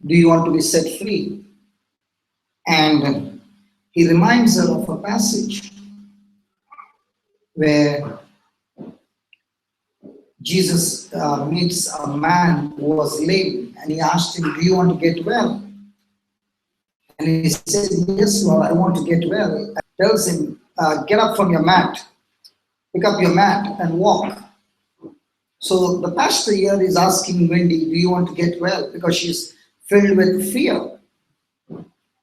Do you want to be set free? And he reminds her of a passage where Jesus meets a man who was lame, and he asked him, do you want to get well? And he said, yes, Lord, I want to get well. And tells him, get up from your mat, pick up your mat and walk. So the pastor here is asking Wendy, do you want to get well? Because she's filled with fear.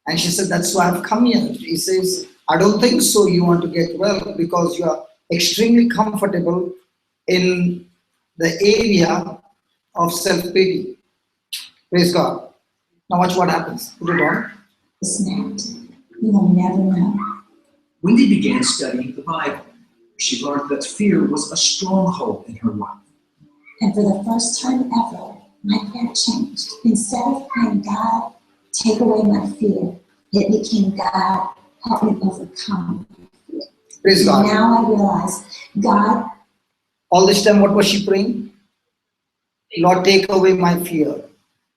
And she said, that's why I've come here. He says, I don't think so you want to get well, because you are extremely comfortable in the area of self-pity. Praise God. Now watch what happens. Put it on. Snapped. You will never know. Wendy began studying the Bible. She learned that fear was a stronghold in her life. And for the first time ever, my prayer changed. Instead of praying, God, take away my fear, it became, God, help me overcome my fear. Praise God. Now I realize, God. All this time, what was she praying? Lord, take away my fear.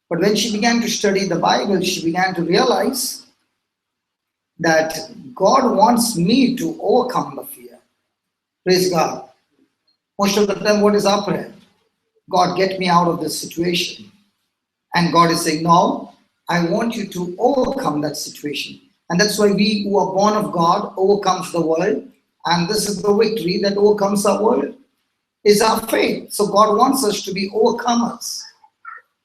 But when she began to study the Bible, she began to realize that God wants me to overcome the fear. Praise God. Most of the time, what is our prayer? God, get me out of this situation. And God is saying, no, I want you to overcome that situation. And that's why we who are born of God overcomes the world. And this is the victory that overcomes our world, is our faith. So God wants us to be overcomers.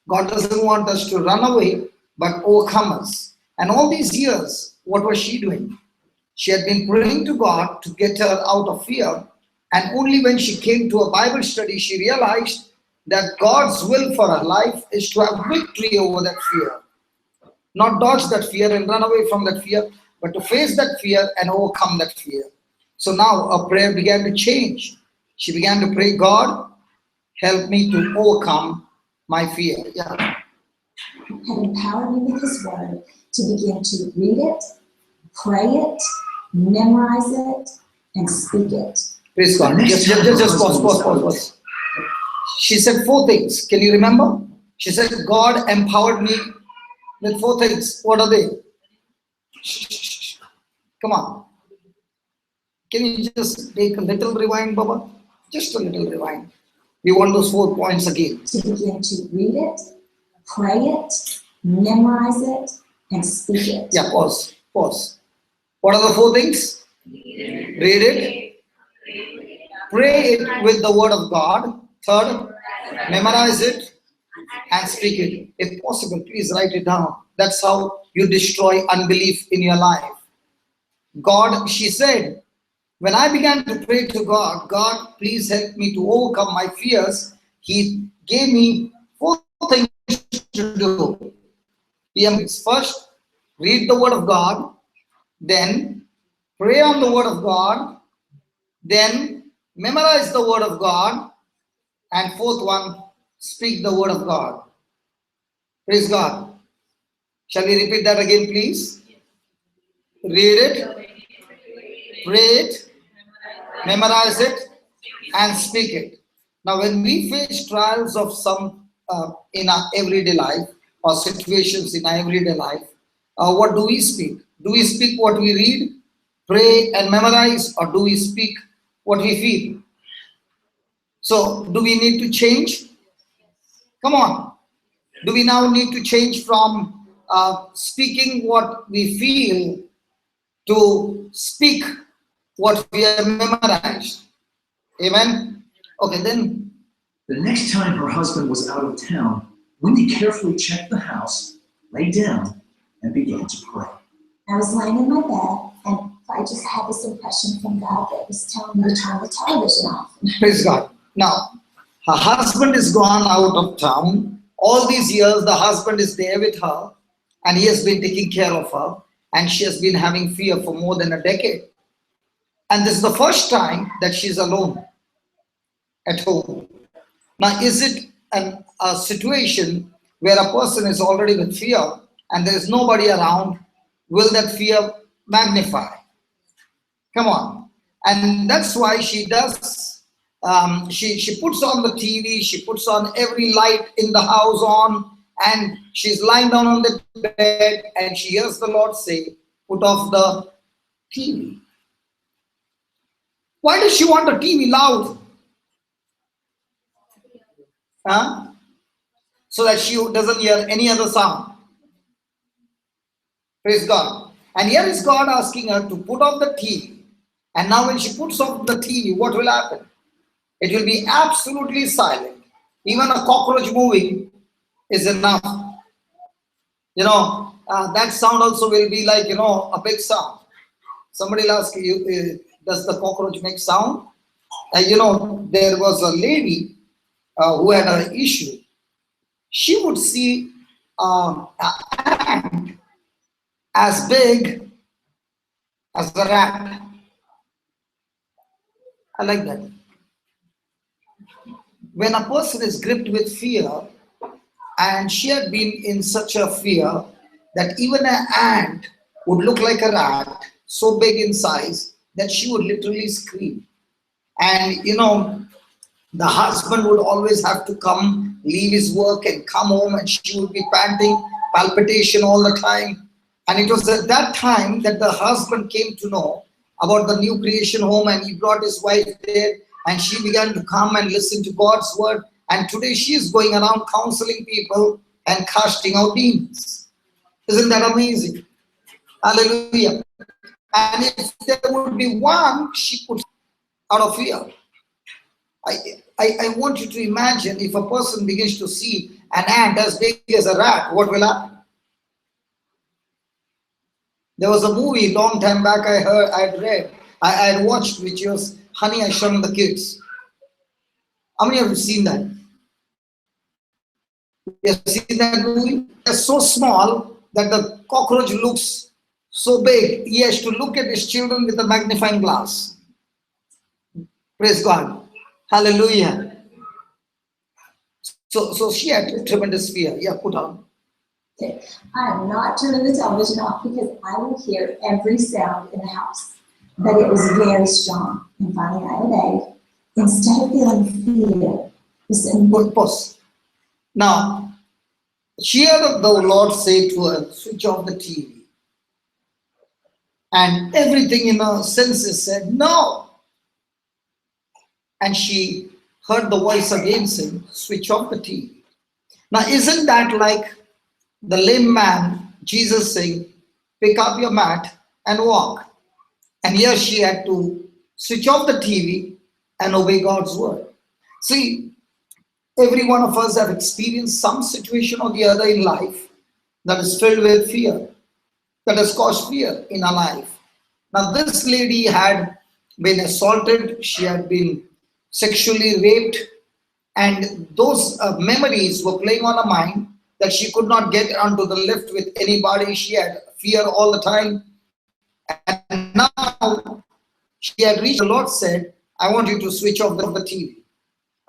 God doesn't want us to run away, but overcomers. And all these years, what was she doing? She had been praying to God to get her out of fear. And only when she came to a Bible study, she realized that God's will for her life is to have victory over that fear. Not dodge that fear and run away from that fear, but to face that fear and overcome that fear. So now her prayer began to change. She began to pray, God, help me to overcome my fear. Yeah. Had empowered me with His Word to begin to read it, pray it, memorize it, and speak it. Praise God. Just pause. She said 4 things. Can you remember? She said, God empowered me with 4 things. What are they? Come on. Can you just take a little rewind, Baba? Just a little rewind. We want those 4 points again. To begin to read it, pray it, memorize it, and speak it. Yeah, pause. What are the 4 things? Read it, pray it with the word of God. Third, memorize it and speak it. If possible, please write it down. That's how you destroy unbelief in your life. God, she said, when I began to pray to God, God, please help me to overcome my fears, He gave me 4 things to do. First, read the word of God, then pray on the word of God, then memorize the word of God, and 4th one, speak the word of God. Praise God. Shall we repeat that again, please? Read it, pray it, memorize it, and speak it. Now, when we face trials of some in our everyday life, or situations in our everyday life, what do we speak? Do we speak what we read, pray, and memorize, or do we speak what we feel? So, do we need to change? Come on. Do we now need to change from speaking what we feel to speak what we have memorized? Amen? Okay, then. The next time her husband was out of town, Wendy carefully checked the house, lay down, and began to pray. I was lying in my bed, and I just had this impression from God that was telling me to turn the television off. Praise God. Now, her husband is gone out of town. All these years, the husband is there with her, and he has been taking care of her, and she has been having fear for more than a decade. And this is the first time that she's alone at home. Now, is it a situation where a person is already with fear and there is nobody around? Will that fear magnify? Come on. And that's why she does, she puts on the TV, she puts on every light in the house on, and she's lying down on the bed and she hears the Lord say, put off the TV. Why does she want the TV loud? Huh? So that she doesn't hear any other sound. Praise God. And here is God asking her to put off the TV. And now when she puts off the TV, what will happen? It will be absolutely silent. Even a cockroach moving is enough. That sound also will be like, a big sound. Somebody will ask you, does the cockroach make sound? There was a lady who had an issue. She would see an ant as big as a rat. I like that. When a person is gripped with fear, and she had been in such a fear that even an ant would look like a rat, so big in size that she would literally scream. And the husband would always have to come, leave his work and come home, and she would be panting, palpitation all the time. And it was at that time that the husband came to know about the new creation home, and he brought his wife there, and she began to come and listen to God's word. And today she is going around counseling people and casting out demons. Isn't that amazing? Hallelujah. And if there would be one, she could out of fear. I want you to imagine if a person begins to see an ant as big as a rat, what will happen? There was a movie long time back I had watched, which was Honey, I Shrunk the Kids. How many of you have seen that? You have seen that movie? They're so small that the cockroach looks so big. He has to look at his children with a magnifying glass. Praise God. Hallelujah. So she had tremendous fear. Yeah, put on. Okay. I'm not turning the television off because I will hear every sound in the house. But it was very strong. And finally I obeyed. Instead of feeling fear, Pause. Now, here the Lord said to her, switch off the TV. And everything in her senses said, no. And she heard the voice again saying, switch off the TV. Now, isn't that like the lame man, Jesus saying, pick up your mat and walk? And here she had to switch off the TV and obey God's word. See, every one of us have experienced some situation or the other in life that is filled with fear, that has caused fear in our life. Now, this lady had been assaulted, she had been sexually raped, and those memories were playing on her mind that she could not get onto the lift with anybody. She had fear all the time. And now she had reached, the Lord said, I want you to switch off the TV.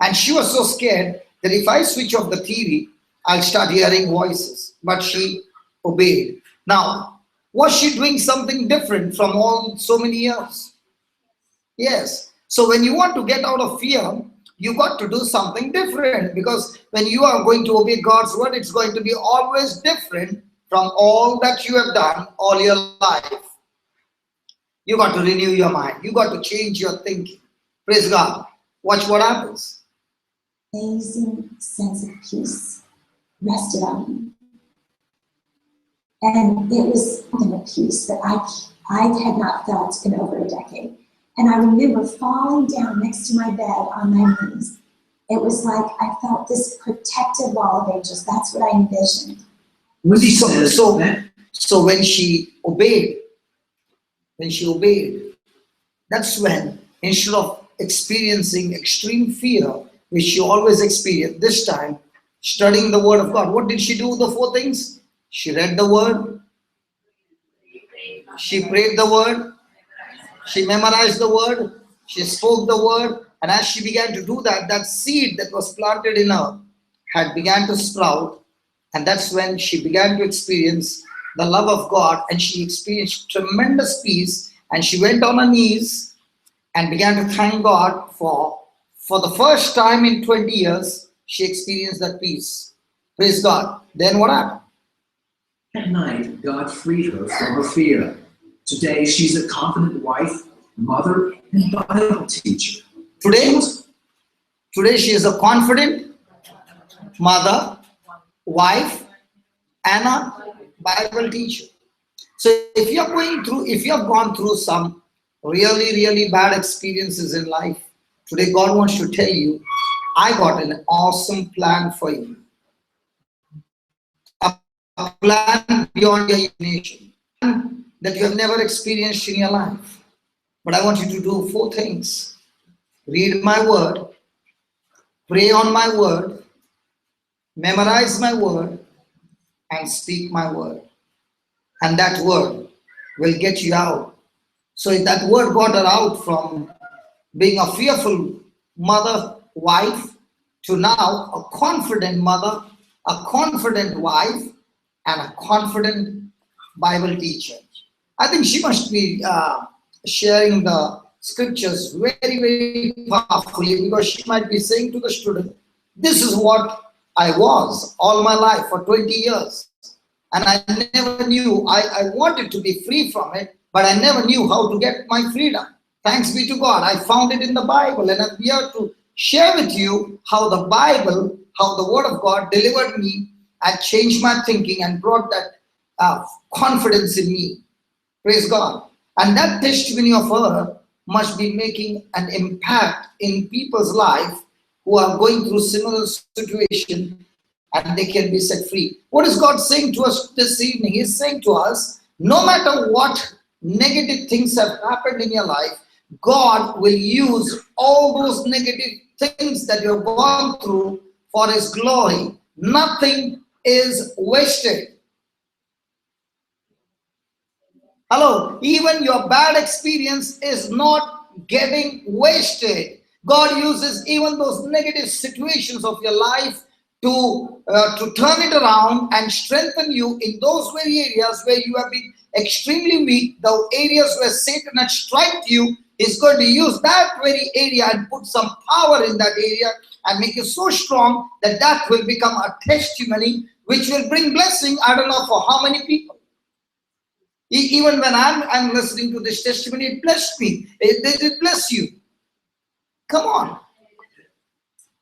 And she was so scared that if I switch off the TV, I'll start hearing voices. But she obeyed. Now, was she doing something different from so many years? Yes. So when you want to get out of fear, you got to do something different, because when you are going to obey God's word, it's going to be always different from all that you have done all your life. You got to renew your mind. You got to change your thinking. Praise God. Watch what happens. Amazing sense of peace rested on me. And it was a peace that I had not felt in over a decade. And I remember falling down next to my bed on my knees. It was like I felt this protective wall of angels. That's what I envisioned. So when she obeyed, that's when, instead of experiencing extreme fear, which she always experienced, this time, studying the word of God, what did she do? The 4 things? She read the word, she prayed the word, she memorized the word, she spoke the word, and as she began to do that, that seed that was planted in her had began to sprout, and that's when she began to experience the love of God, and she experienced tremendous peace, and she went on her knees and began to thank God for the first time in 20 years, she experienced that peace. Praise God. Then what happened? At night, God freed her from her fear. Today, she's a confident wife, mother, and Bible teacher. Today she is a confident mother, wife, and a Bible teacher. So if you have gone through some really, really bad experiences in life, today God wants to tell you, I got an awesome plan for you. A plan beyond your imagination that you have never experienced in your life. But I want you to do 4 things. Read my word, pray on my word, memorize my word, and speak my word. And that word will get you out. So if that word got her out from being a fearful mother, wife, to now a confident mother, a confident wife, and a confident Bible teacher. I think she must be sharing the scriptures very, very powerfully, because she might be saying to the student, this is what I was all my life for 20 years. And I never knew, I wanted to be free from it, but I never knew how to get my freedom. Thanks be to God, I found it in the Bible, and I'm here to share with you how the Bible, how the Word of God delivered me and changed my thinking and brought that confidence in me. Praise God. And that testimony of her must be making an impact in people's life who are going through similar situation, and they can be set free. What is God saying to us this evening? He's saying to us, no matter what negative things have happened in your life, God will use all those negative things that you've gone through for His glory. Nothing is wasted. Hello, even your bad experience is not getting wasted. God uses even those negative situations of your life to turn it around and strengthen you in those very areas where you have been extremely weak. The areas where Satan has struck you, is going to use that very area and put some power in that area and make you so strong that that will become a testimony which will bring blessing. I don't know for how many people. Even when I'm listening to this testimony, it blessed me. It bless you. Come on.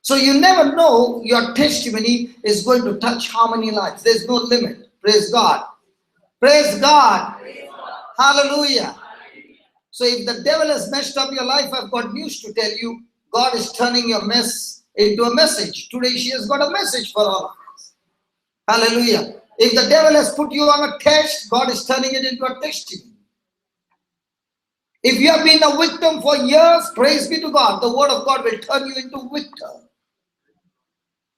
So you never know your testimony is going to touch how many lives. There's no limit. Praise God. Praise God. Hallelujah. So if the devil has messed up your life, I've got news to tell you. God is turning your mess into a message. Today she has got a message for all of us. Hallelujah. If the devil has put you on a test, God is turning it into a testimony. If you have been a victim for years, praise be to God, the word of God will turn you into a victor.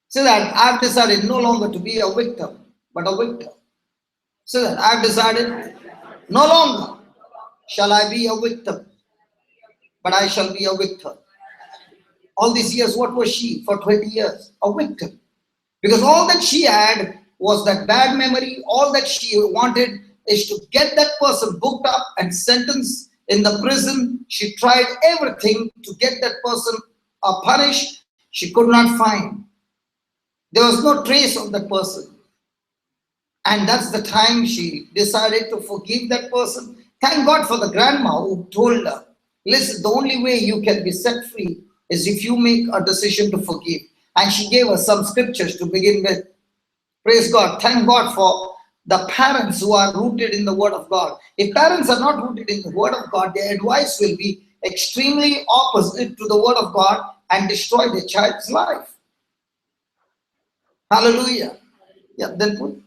So that I've decided no longer to be a victim, but a victor. So that I've decided no longer shall I be a victim, but I shall be a victor. All these years, what was she for 20 years? A victim. Because all that she had was that bad memory. All that she wanted is to get that person booked up and sentenced in the prison. She tried everything to get that person punished. She could not find. There was no trace of that person. And that's the time she decided to forgive that person. Thank God for the grandma who told her, listen, the only way you can be set free is if you make a decision to forgive. And she gave us some scriptures to begin with. Praise God. Thank God for the parents who are rooted in the Word of God. If parents are not rooted in the Word of God, their advice will be extremely opposite to the Word of God and destroy their child's life. Hallelujah. Yeah, then put.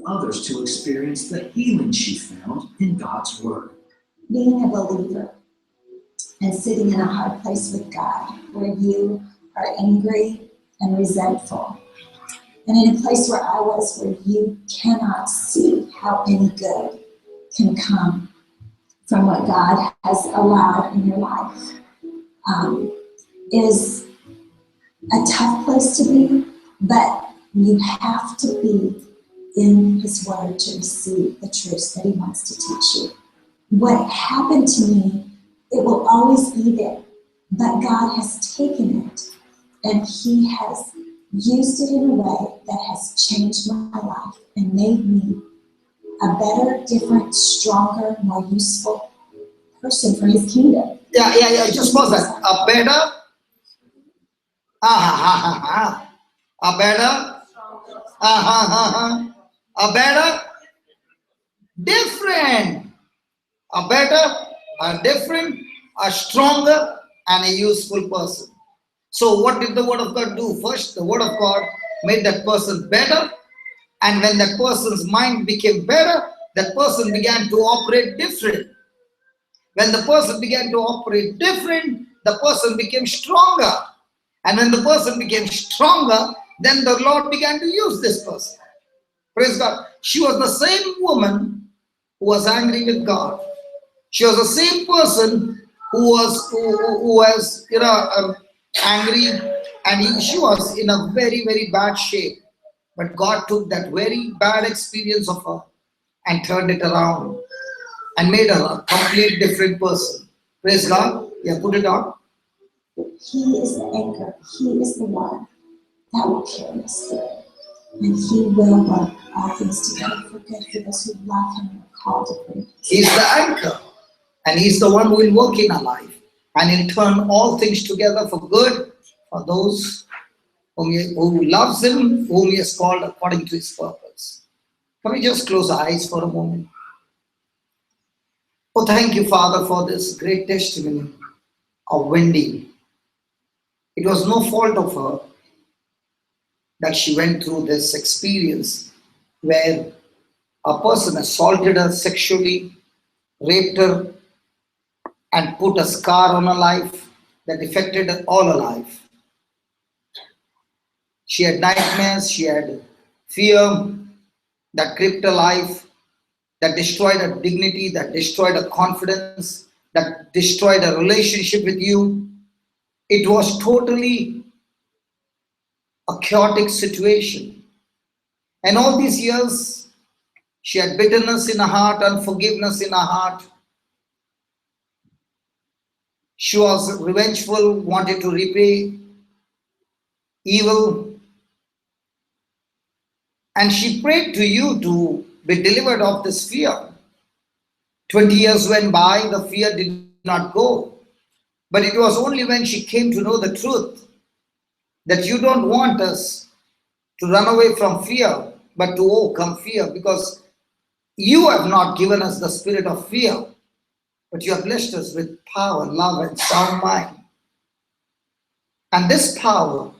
Others to experience the healing she found in God's Word. Being a believer and sitting in a hard place with God, where you are angry and resentful, and in a place where I was, where you cannot see how any good can come from what God has allowed in your life, is a tough place to be, but you have to be in His Word to receive the truths that He wants to teach you. What happened to me, it will always be there, but God has taken it and He has used it in a way that has changed my life and made me a better, different, stronger, more useful person for his kingdom. Yeah. Just pause that. A better, a better, a better, different, a better, a different, a stronger, and a useful person. So what did the word of God do? First, the word of God made that person better, and when that person's mind became better, that person began to operate different. When the person began to operate different, the person became stronger. And when the person became stronger, then the Lord began to use this person. Praise God. She was the same woman who was angry with God. She was the same person who was angry, and she was in a very, very bad shape. But God took that very bad experience of her and turned it around and made her a complete different person. Praise God. Yeah, put it on. He is the anchor. He is the one that will carry us through. And he will work all things together for good for those who love him and are called according to his He's the anchor. And he's the one who will work in our life. And he'll turn all things together for good for those who loves him, whom he has called according to his purpose. Can we just close our eyes for a moment? Oh, thank you, Father, for this great testimony of Wendy. It was no fault of her that she went through this experience where a person assaulted her sexually, raped her, and put a scar on her life that affected all her life. She had nightmares, she had fear that gripped her life, that destroyed her dignity, that destroyed her confidence, that destroyed her relationship with you. It was totally a chaotic situation. And all these years, she had bitterness in her heart, unforgiveness in her heart. She was revengeful, wanted to repay evil. And she prayed to you to be delivered of this fear. 20 years went by, the fear did not go. But it was only when she came to know the truth that you don't want us to run away from fear, but to overcome fear, because you have not given us the spirit of fear, but you have blessed us with power, love, and sound mind. And this power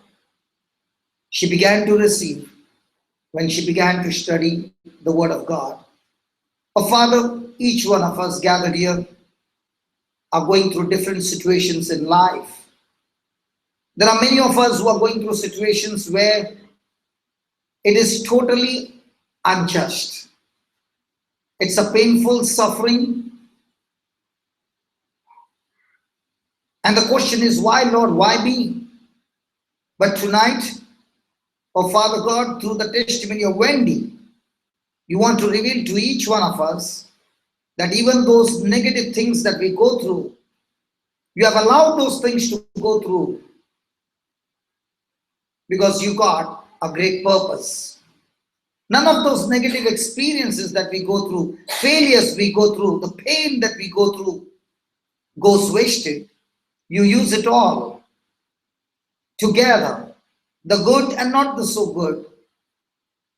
she began to receive when she began to study the Word of God. Oh, Father, each one of us gathered here are going through different situations in life. There are many of us who are going through situations where it is totally unjust. It's a painful suffering. And the question is, why, Lord? Why me? But tonight, oh Father God, through the testimony of Wendy, you want to reveal to each one of us that even those negative things that we go through, you have allowed those things to go through because you got a great purpose. None of those negative experiences that we go through, failures we go through, the pain that we go through goes wasted. You use it all together, the good and not the so good,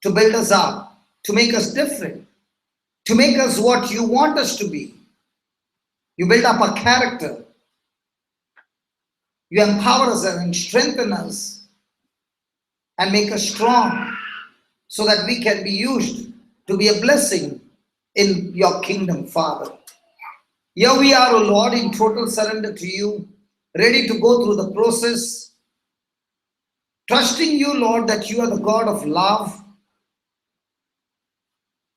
to build us up, to make us different, to make us what you want us to be. You build up our character. You empower us and strengthen us and make us strong so that we can be used to be a blessing in your kingdom, Father. Here we are, O Lord, in total surrender to you, ready to go through the process, trusting you, Lord, that you are the God of love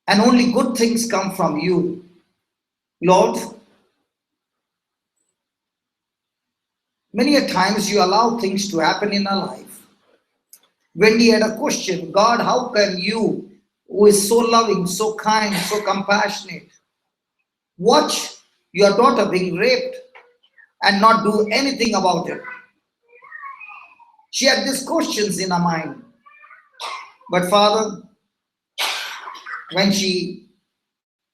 and only good things come from you. Lord, many a times you allow things to happen in our life. Wendy had a question, God, how can you, who is so loving, so kind, so compassionate, watch your daughter being raped and not do anything about it? She had these questions in her mind. But Father, when she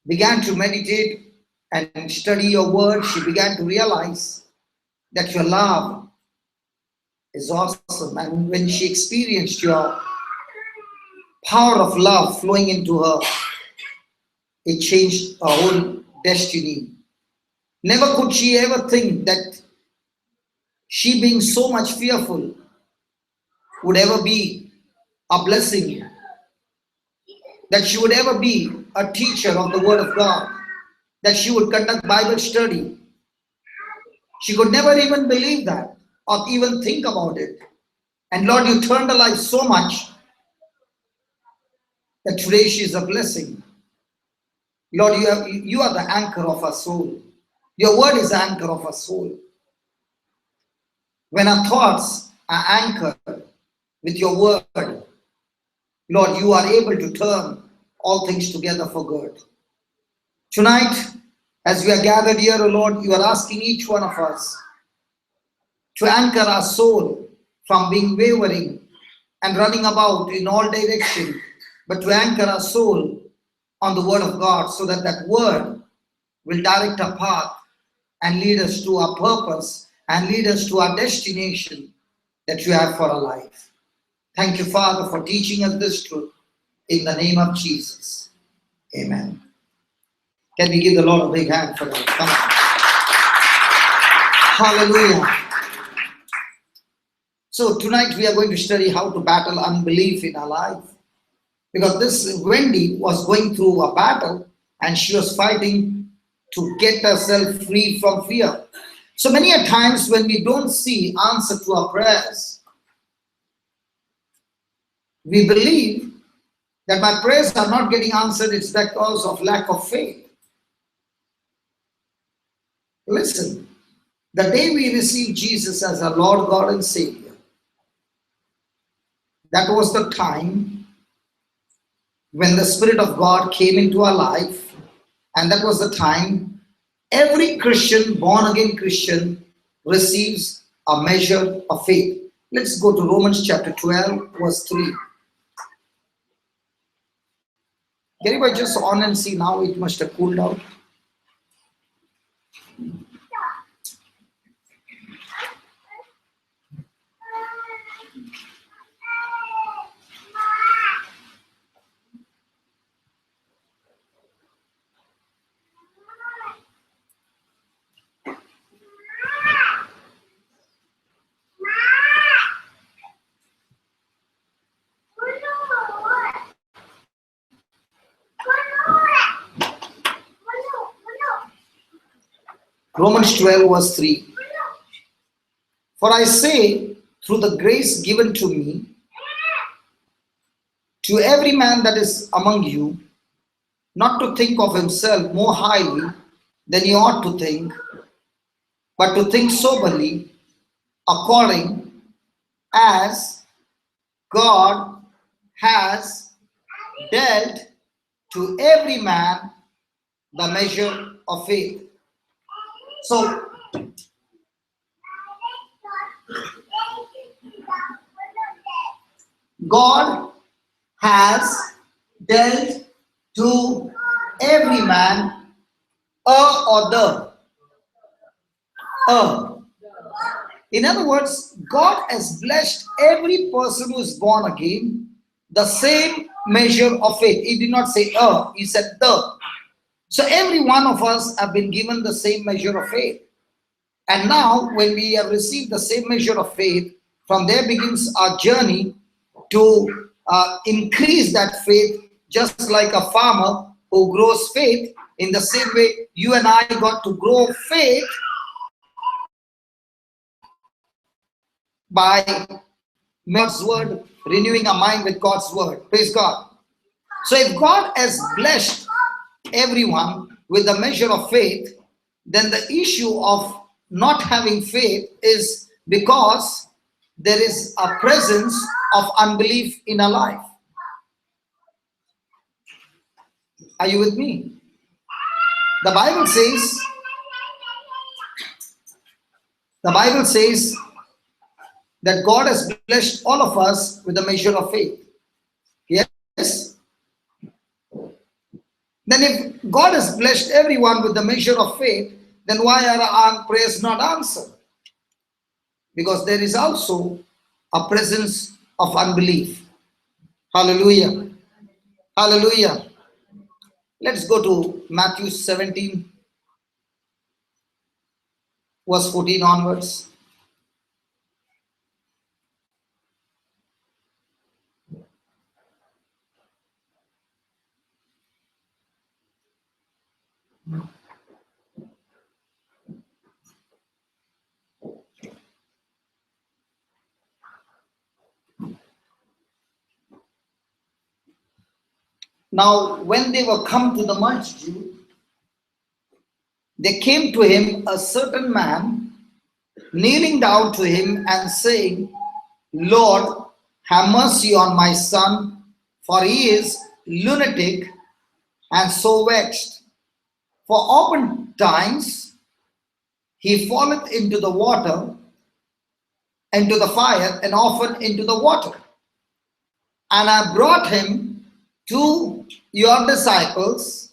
began to meditate and study your word, she began to realize that your love is awesome. And when she experienced your power of love flowing into her, it changed her whole destiny. Never could she ever think that she, being so much fearful, would ever be a blessing, that she would ever be a teacher of the Word of God, that she would conduct Bible study. She could never even believe that or even think about it. And Lord, you turned her life so much that today she is a blessing. Lord, you are the anchor of her soul. Your word is the anchor of her soul. When our thoughts are anchored with your word, Lord, you are able to turn all things together for good. Tonight, as we are gathered here, O Lord, you are asking each one of us to anchor our soul from being wavering and running about in all directions, but to anchor our soul on the word of God, so that that word will direct our path and lead us to our purpose and lead us to our destination that you have for our life. Thank you, Father, for teaching us this truth. In the name of Jesus. Amen. Can we give the Lord a big hand for that? Come on. Hallelujah. So tonight we are going to study how to battle unbelief in our life. Because this Wendy was going through a battle and she was fighting to get herself free from fear. So many a times when we don't see answer to our prayers, we believe that my prayers are not getting answered, it's because of lack of faith. Listen, the day we received Jesus as our Lord, God and Savior, that was the time when the Spirit of God came into our life, and that was the time every Christian, born again Christian, receives a measure of faith. Let's go to Romans chapter 12, verse 3. Can anybody just on and see now? It must have cooled down. Romans 12, verse 3. For I say, through the grace given to me, to every man that is among you, not to think of himself more highly than he ought to think, but to think soberly, according as God has dealt to every man the measure of faith. So, God has dealt to every man or the. In other words, God has blessed every person who is born again the same measure of faith. He did not say he said the. So every one of us have been given the same measure of faith. And now when we have received the same measure of faith, from there begins our journey to increase that faith, just like a farmer who grows faith. In the same way, you and I got to grow faith by God's word, renewing our mind with God's word. Praise God. So if God has blessed everyone with a measure of faith, then the issue of not having faith is because there is a presence of unbelief in our life. Are you with me? The Bible that God has blessed all of us with a measure of faith. Yes? Then if God has blessed everyone with the measure of faith, then why are our prayers not answered? Because there is also a presence of unbelief. Hallelujah. Hallelujah. Let's go to Matthew 17, verse 14 onwards. Now, when they were come to the multitude, there came to him a certain man, kneeling down to him and saying, Lord, have mercy on my son, for he is lunatic and so vexed. For oftentimes he falleth into the water, into the fire, and often into the water. And I brought him to your disciples,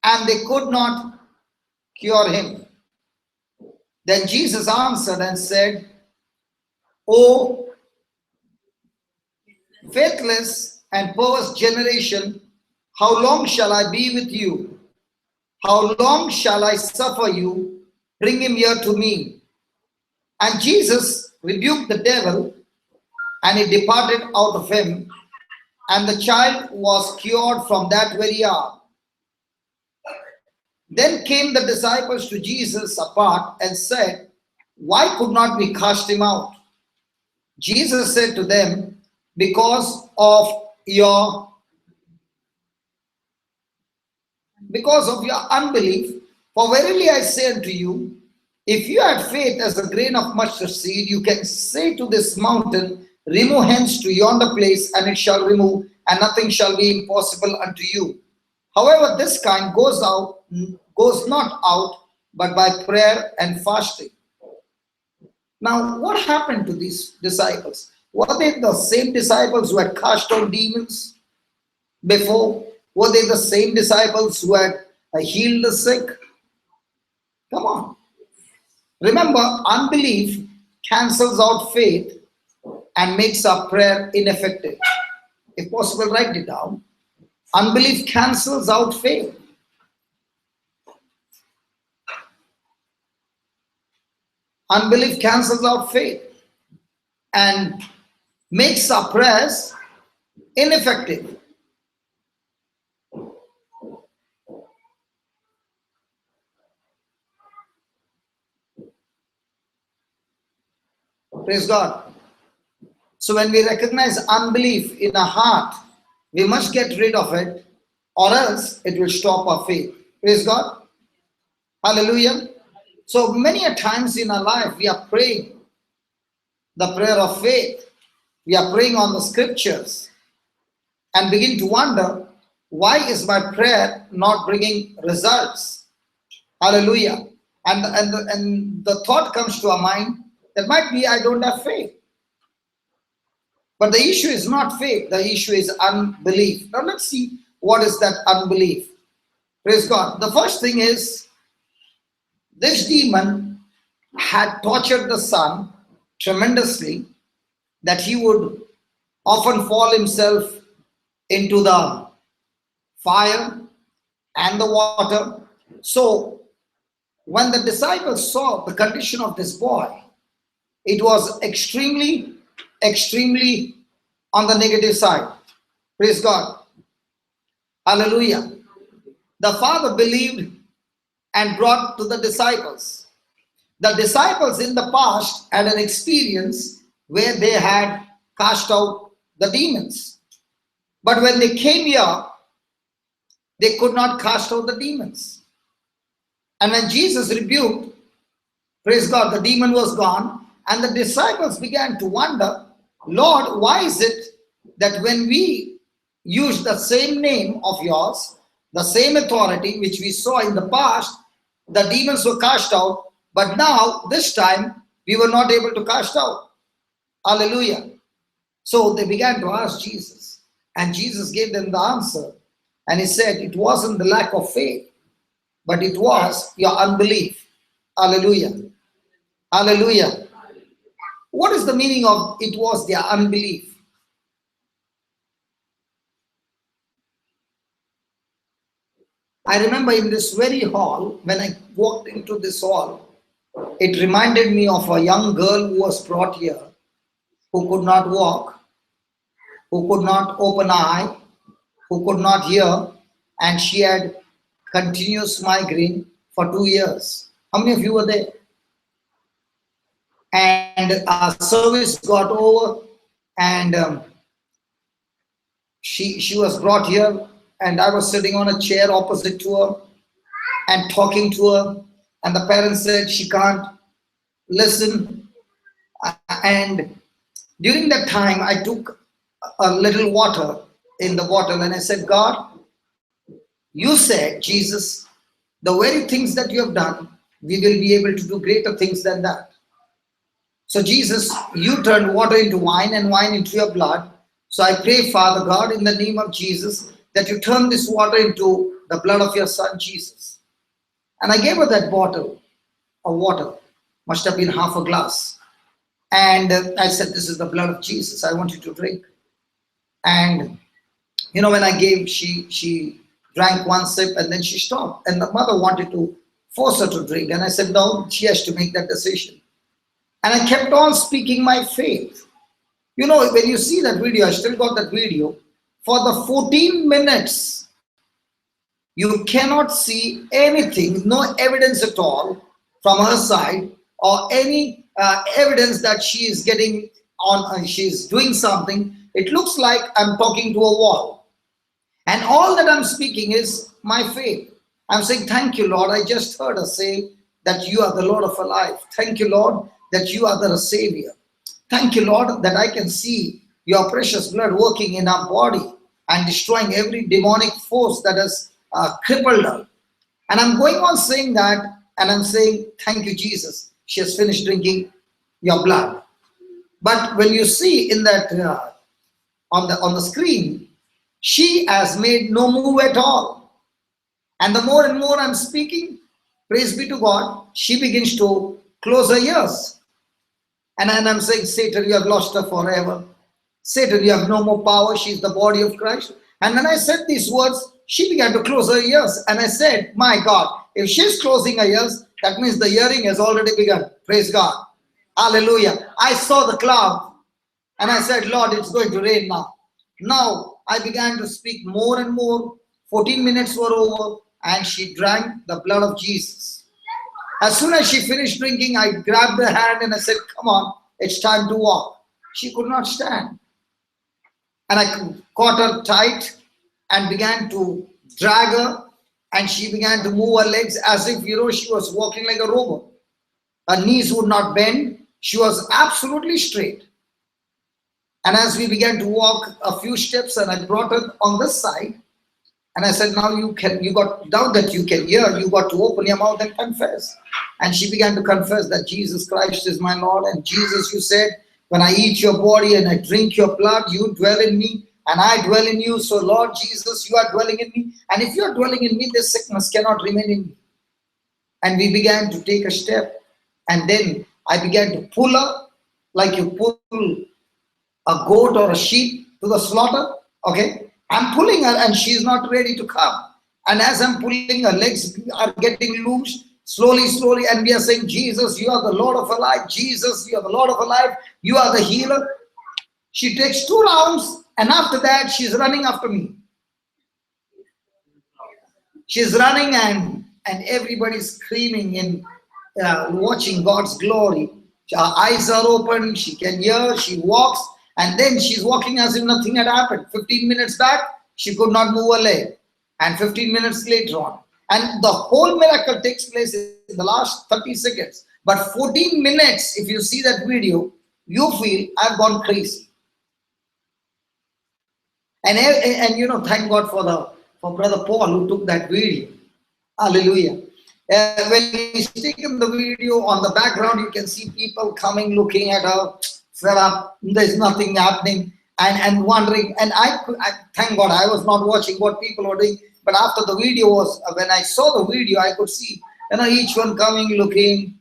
and they could not cure him. Then Jesus answered and said, O faithless and perverse generation, how long shall I be with you? How long shall I suffer you? Bring him here to me. And Jesus rebuked the devil, and he departed out of him, and the child was cured from that very hour. Then came the disciples to Jesus apart and said, Why could not we cast him out? Jesus said to them, Because of your unbelief. For verily I say unto you, if you had faith as a grain of mustard seed, you can say to this mountain, Remove hence to yonder place, and it shall remove, and nothing shall be impossible unto you. However, this kind goes not out, but by prayer and fasting. Now, what happened to these disciples? Were they the same disciples who had cast out demons before? Were they the same disciples who had healed the sick? Come on. Remember, unbelief cancels out faith and makes our prayer ineffective. If possible, write it down. Unbelief cancels out faith. Unbelief cancels out faith and makes our prayers ineffective. Praise God. So when we recognize unbelief in our heart, we must get rid of it, or else it will stop our faith. Praise God. Hallelujah. So many a times in our life, we are praying the prayer of faith. We are praying on the scriptures and begin to wonder, why is my prayer not bringing results? Hallelujah. And the thought comes to our mind, that might be I don't have faith. But the issue is not faith, the issue is unbelief. Now let's see what is that unbelief. Praise God. The first thing is, this demon had tortured the son tremendously, that he would often fall himself into the fire and the water. So when the disciples saw the condition of this boy, it was extremely on the negative side. Praise God. Hallelujah. The father believed and brought to the disciples. The disciples in the past had an experience where they had cast out the demons. But when they came here, they could not cast out the demons. And when Jesus rebuked, praise God, the demon was gone. And the disciples began to wonder, Lord, why is it that when we use the same name of yours, the same authority which we saw in the past, the demons were cast out, but now, this time, we were not able to cast out? Hallelujah. So they began to ask Jesus, and Jesus gave them the answer. And he said, it wasn't the lack of faith, but it was your unbelief. Hallelujah. Hallelujah. What is the meaning of it was their unbelief? I remember in this very hall, when I walked into this hall, it reminded me of a young girl who was brought here, who could not walk, who could not open an eye, who could not hear, and she had continuous migraine for 2 years. How many of you were there? And our service got over, and she was brought here, and I was sitting on a chair opposite to her and talking to her, and the parents said she can't listen. And during that time, I took a little water in the bottle, and I said, God, you said, Jesus, the very things that you have done, we will be able to do greater things than that. So Jesus, you turned water into wine and wine into your blood. So I pray, Father God, in the name of Jesus, that you turn this water into the blood of your son, Jesus. And I gave her that bottle of water, must have been half a glass. And I said, this is the blood of Jesus. I want you to drink. And, you know, when I gave, she drank one sip and then she stopped. And the mother wanted to force her to drink. And I said, no, she has to make that decision. And I kept on speaking my faith. You know, when you see that video, I still got that video. For the 14 minutes, you cannot see anything, no evidence at all from her side, or any evidence that she is getting on, she's doing something. It looks like I'm talking to a wall. And all that I'm speaking is my faith. I'm saying, thank you, Lord. I just heard her say that you are the Lord of our life. Thank you, Lord, that you are the Savior. Thank you, Lord, that I can see your precious blood working in our body and destroying every demonic force that has crippled her. And I'm going on saying that, and I'm saying, thank you, Jesus. She has finished drinking your blood. But when you see in that on the screen, she has made no move at all. And the more and more I'm speaking, praise be to God, she begins to close her ears. And I'm saying, Satan, you have lost her forever. Satan, you have no more power. She's the body of Christ. And when I said these words, she began to close her ears. And I said, my God, if she's closing her ears, that means the hearing has already begun. Praise God. Hallelujah. I saw the cloud and I said, Lord, it's going to rain now. Now I began to speak more and more. 14 minutes were over and she drank the blood of Jesus. As soon as she finished drinking, I grabbed her hand and I said, come on, it's time to walk. She could not stand. And I caught her tight and began to drag her, and she began to move her legs as if, you know, she was walking like a robot. Her knees would not bend. She was absolutely straight. And as we began to walk a few steps, and I brought her on this side, and I said, now now that you can hear, you got to open your mouth and confess. And she began to confess that Jesus Christ is my Lord. And Jesus, you said, when I eat your body and I drink your blood, you dwell in me and I dwell in you. So Lord Jesus, you are dwelling in me. And if you are dwelling in me, this sickness cannot remain in me. And we began to take a step. And then I began to pull her like you pull a goat or a sheep to the slaughter. Okay. I'm pulling her and she's not ready to come. And as I'm pulling, her legs are getting loose slowly. And we are saying, Jesus, you are the Lord of her life. Jesus, you are the Lord of her life. You are the healer. She takes 2 rounds and after that, she's running after me. She's running and everybody's screaming and watching God's glory. Her eyes are open. She can hear. She walks. And then she's walking as if nothing had happened. 15 minutes back, she could not move her leg. And 15 minutes later on. And the whole miracle takes place in the last 30 seconds. But 14 minutes, if you see that video, you feel I've gone crazy. And you know, thank God for Brother Paul who took that video. Hallelujah. When he's taken the video, on the background, you can see people coming, looking at her fed up, there's nothing happening, and wondering. And I thank God I was not watching what people were doing, but after the video was, when I saw the video, I could see, each one coming, looking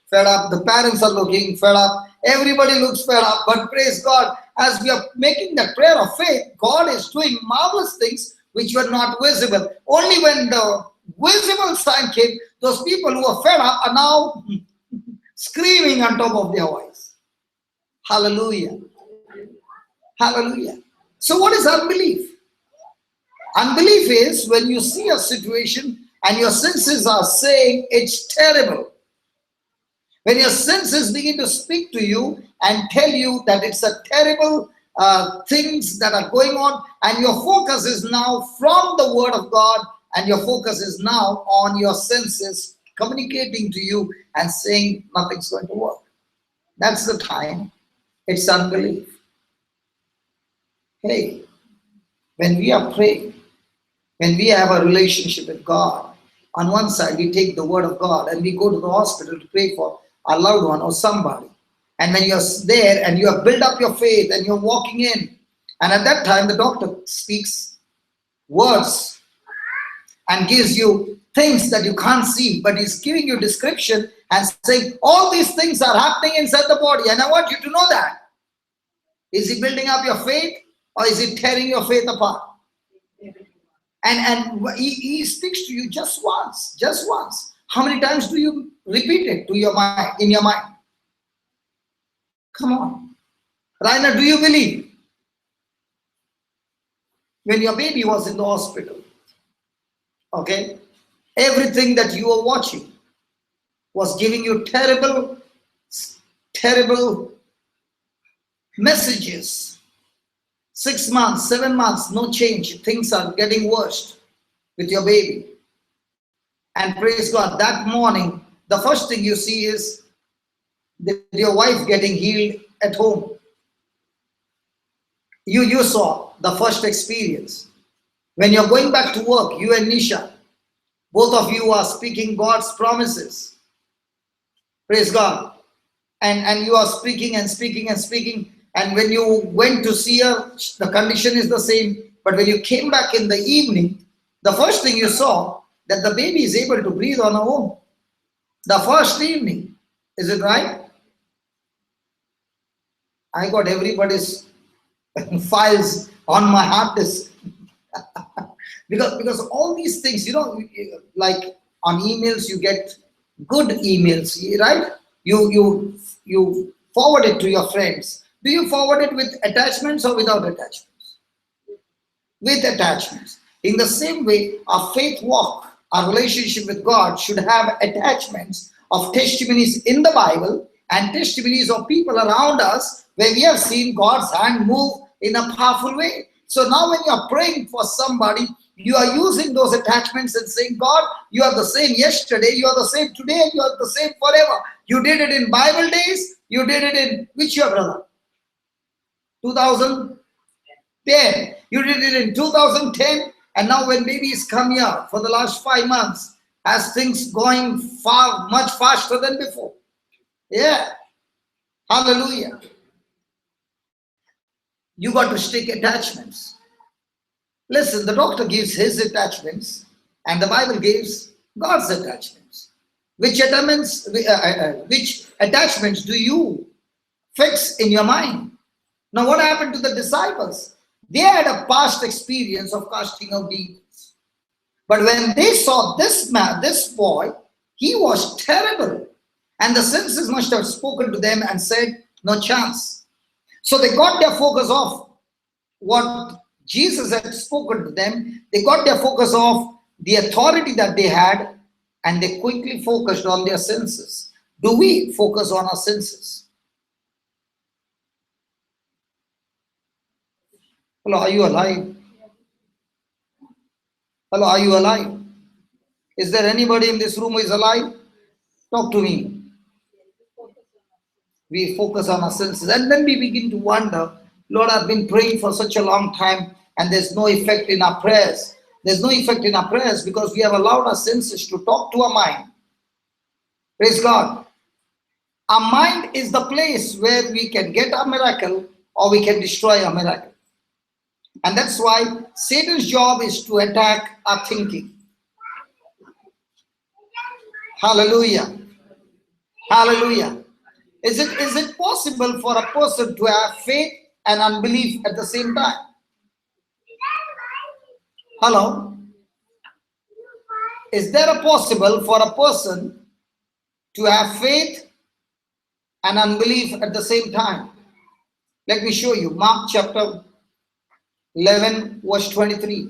fed up. The parents are looking fed up. Everybody looks fed up. But praise God, as we are making the prayer of faith, God is doing marvelous things which were not visible. Only when the visible sign came, those people who are fed up are now screaming on top of their voice. Hallelujah. Hallelujah. So what is unbelief? Unbelief is when you see a situation and your senses are saying it's terrible. When your senses begin to speak to you and tell you that it's a terrible things that are going on, and your focus is now from the Word of God, and your focus is now on your senses communicating to you and saying nothing's going to work. That's the time it's unbelief. Hey, when we are praying, when we have a relationship with God, on one side we take the Word of God and we go to the hospital to pray for a loved one or somebody. And when you're there and you have built up your faith and you're walking in, and at that time the doctor speaks words and gives you things that you can't see, but he's giving you description and saying all these things are happening inside the body, and I want you to know that. Is he building up your faith, or is he tearing your faith apart? And he speaks to you just once. How many times do you repeat it to your mind, in your mind? Come on. Rainer, do you believe? When your baby was in the hospital, okay, everything that you were watching was giving you terrible messages. 6 months, 7 months, no change. Things are getting worse with your baby. And praise God, that morning, the first thing you see is your wife getting healed at home. You saw the first experience. When you're going back to work, you and Nisha, both of you are speaking God's promises. Praise God. And you are speaking and speaking and speaking. And when you went to see her, the condition is the same. But when you came back in the evening, the first thing you saw, that the baby is able to breathe on her own. The first evening. Is it right? I got everybody's files on my hard disk. because all these things, like on emails, you get good emails, right? You forward it to your friends. Do you forward it with attachments or without attachments? With attachments. In the same way, our faith walk, our relationship with God should have attachments of testimonies in the Bible and testimonies of people around us where we have seen God's hand move in a powerful way. So now when you are praying for somebody, you are using those attachments and saying, God, you are the same yesterday, you are the same today, and you are the same forever. You did it in Bible days, you did it in which year, brother? 2010. You did it in 2010, and now when babies come here for the last 5 months, has things going much faster than before. Yeah. Hallelujah. You got to stick attachments. Listen, the doctor gives his attachments, and the Bible gives God's attachments. Which attachments do you fix in your mind? Now, what happened to the disciples? They had a past experience of casting out demons. But when they saw this boy, he was terrible. And the senses must have spoken to them and said, no chance. So they got their focus off what Jesus had spoken to them. They got their focus off the authority that they had, and they quickly focused on their senses. Do we focus on our senses? Hello, are you alive? Hello, are you alive? Is there anybody in this room who is alive? Talk to me. We focus on our senses, and then we begin to wonder, Lord, I've been praying for such a long time and there's no effect in our prayers. There's no effect in our prayers because we have allowed our senses to talk to our mind. Praise God. Our mind is the place where we can get a miracle or we can destroy a miracle. And that's why Satan's job is to attack our thinking. Hallelujah. Hallelujah. Is it possible for a person to have faith and unbelief at the same time? Hello? Is there a possible for a person to have faith and unbelief at the same time? Let me show you. Mark chapter 11 verse 23.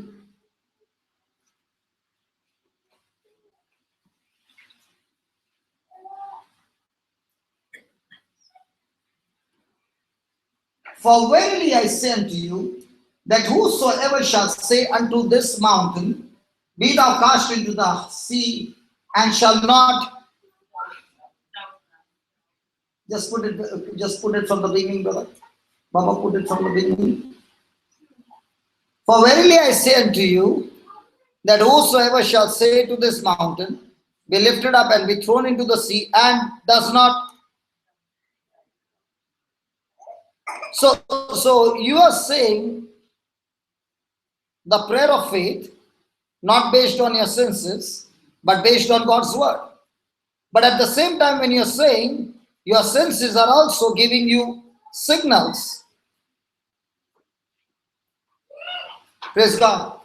For verily I say unto you, that whosoever shall say unto this mountain, be thou cast into the sea, and shall not. Just put it from the beginning, brother. Baba, put it from the beginning. For verily I say unto you, that whosoever shall say to this mountain, be lifted up and be thrown into the sea, and does not. So you are saying the prayer of faith, not based on your senses, but based on God's word. But at the same time, when you're saying, your senses are also giving you signals. Praise God.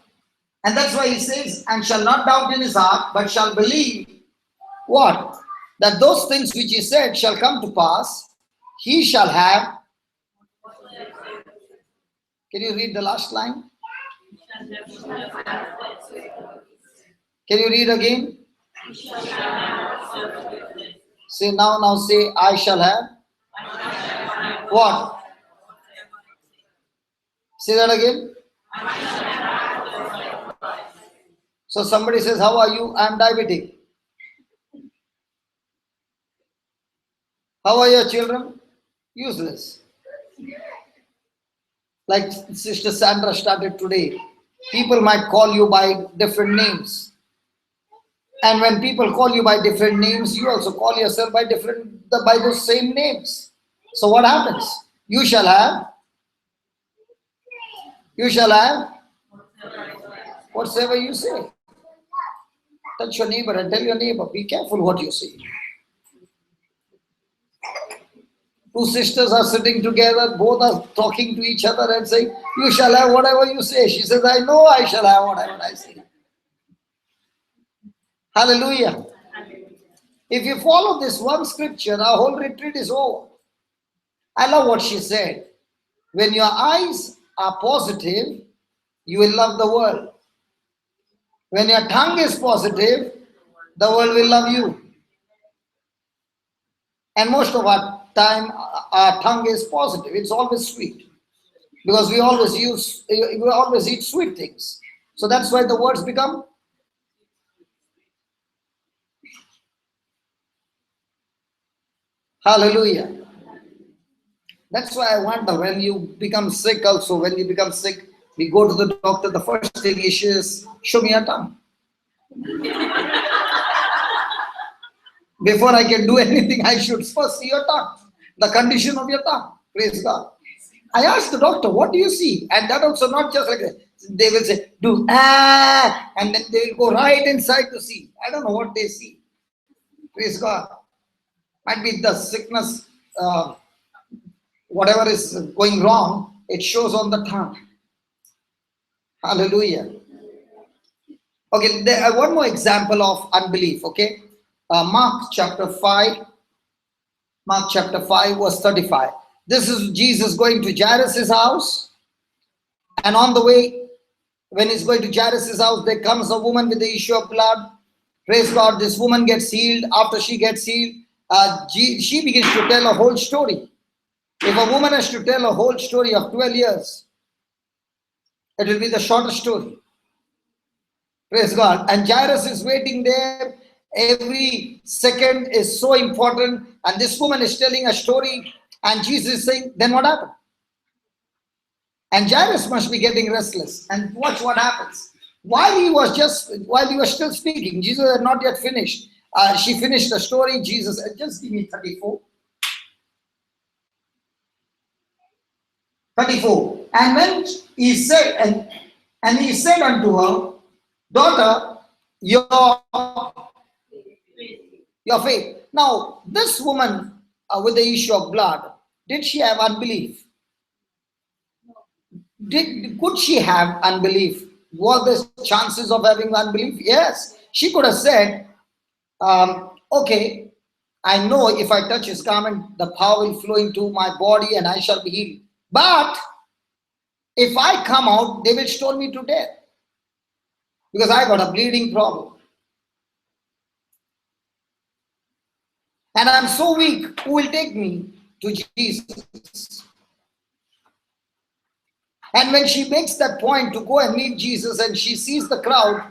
And that's why he says, and shall not doubt in his heart, but shall believe what? That those things which he said shall come to pass, he shall have. Can you read the last line? Can you read again? Say now say, I shall have. What? Say that again. So somebody says, how are you? I am diabetic. How are your children? Useless. Like Sister Sandra started today. People might call you by different names. And when people call you by different names, you also call yourself by those same names. So what happens? You shall have whatsoever you say. Touch your neighbor and tell your neighbor, be careful what you say. Two sisters are sitting together, both are talking to each other and saying, you shall have whatever you say. She says, I know I shall have whatever I say. Hallelujah. If you follow this one scripture, our whole retreat is over. I love what she said. When your eyes are positive, you will love the world. When your tongue is positive, the world will love you. And most of our time, our tongue is positive. It's always sweet. Because we always eat sweet things. So that's why the words become. Hallelujah. That's why I wonder when you become sick also, when you become sick, we go to the doctor, the first thing he says, show me your tongue. Before I can do anything, I should first see your tongue, the condition of your tongue. Praise God. I asked the doctor, what do you see? And that also not just like that. They will say, do and then they will go right inside to see. I don't know what they see. Praise God. Might be the sickness, whatever is going wrong, it shows on the tongue. Hallelujah. Okay, there, one more example of unbelief, okay? Mark chapter 5 verse 35. This is Jesus going to Jairus' house, and on the way, when he's going to Jairus' house, there comes a woman with the issue of blood. Praise God, this woman gets healed. After she gets healed, she begins to tell a whole story. If a woman has to tell a whole story of 12 years, it will be the shortest story. Praise God. And Jairus is waiting there. Every second is so important. And this woman is telling a story. And Jesus is saying, then what happened? And Jairus must be getting restless. And watch what happens. While he was still speaking, Jesus had not yet finished. She finished the story. Jesus said, just give me 34. 34. And when he said, and he said unto her, daughter, your faith. Now, this woman with the issue of blood, did she have unbelief? Could she have unbelief? Were there chances of having unbelief? Yes. She could have said, okay, I know if I touch his garment, the power will flow into my body and I shall be healed. But if I come out, they will stone me to death because I got a bleeding problem. And I'm so weak, who will take me to Jesus? And when she makes that point to go and meet Jesus and she sees the crowd,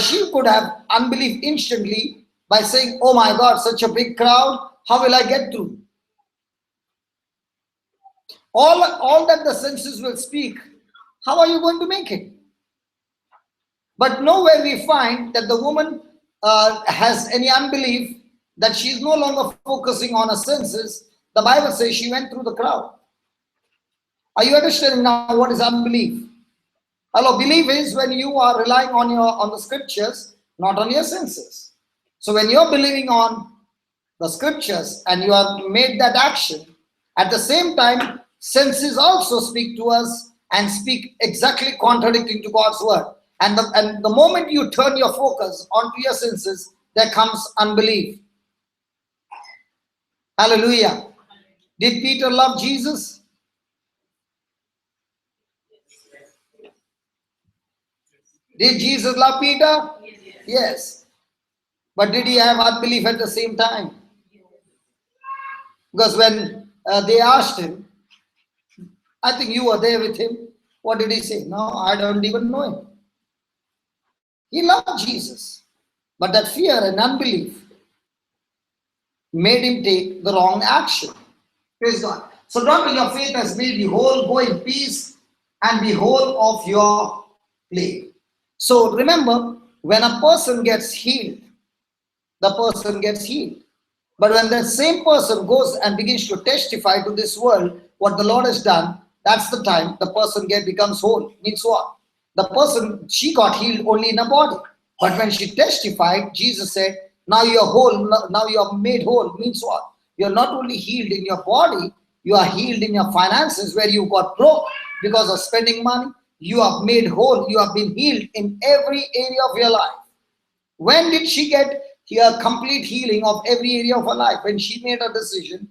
she could have unbelief instantly by saying, oh my God, such a big crowd, how will I get through? All that the senses will speak, how are you going to make it? But nowhere we find that the woman has any unbelief, that she is no longer focusing on her senses. The Bible says she went through the crowd. Are you understanding now what is unbelief? Hello, belief is when you are relying on the scriptures, not on your senses. So when you're believing on the scriptures and you have made that action, at the same time, senses also speak to us and speak exactly contradicting to God's word. And the moment you turn your focus onto your senses, there comes unbelief. Hallelujah. Did Peter love Jesus? Did Jesus love Peter? Yes. But did he have unbelief at the same time? Because when they asked him, I think you were there with him. What did he say? No, I don't even know him. He loved Jesus. But that fear and unbelief made him take the wrong action. Praise God. So daughter, your faith has made you whole. Go in peace and be whole of your plague. So remember, when a person gets healed, the person gets healed. But when that same person goes and begins to testify to this world what the Lord has done, that's the time the person becomes whole. Means what? The person, she got healed only in her body. But when she testified, Jesus said, now you're whole, now you're made whole. Means what? You're not only healed in your body, you are healed in your finances where you got broke because of spending money. You are made whole. You have been healed in every area of your life. When did she get a complete healing of every area of her life? When she made a decision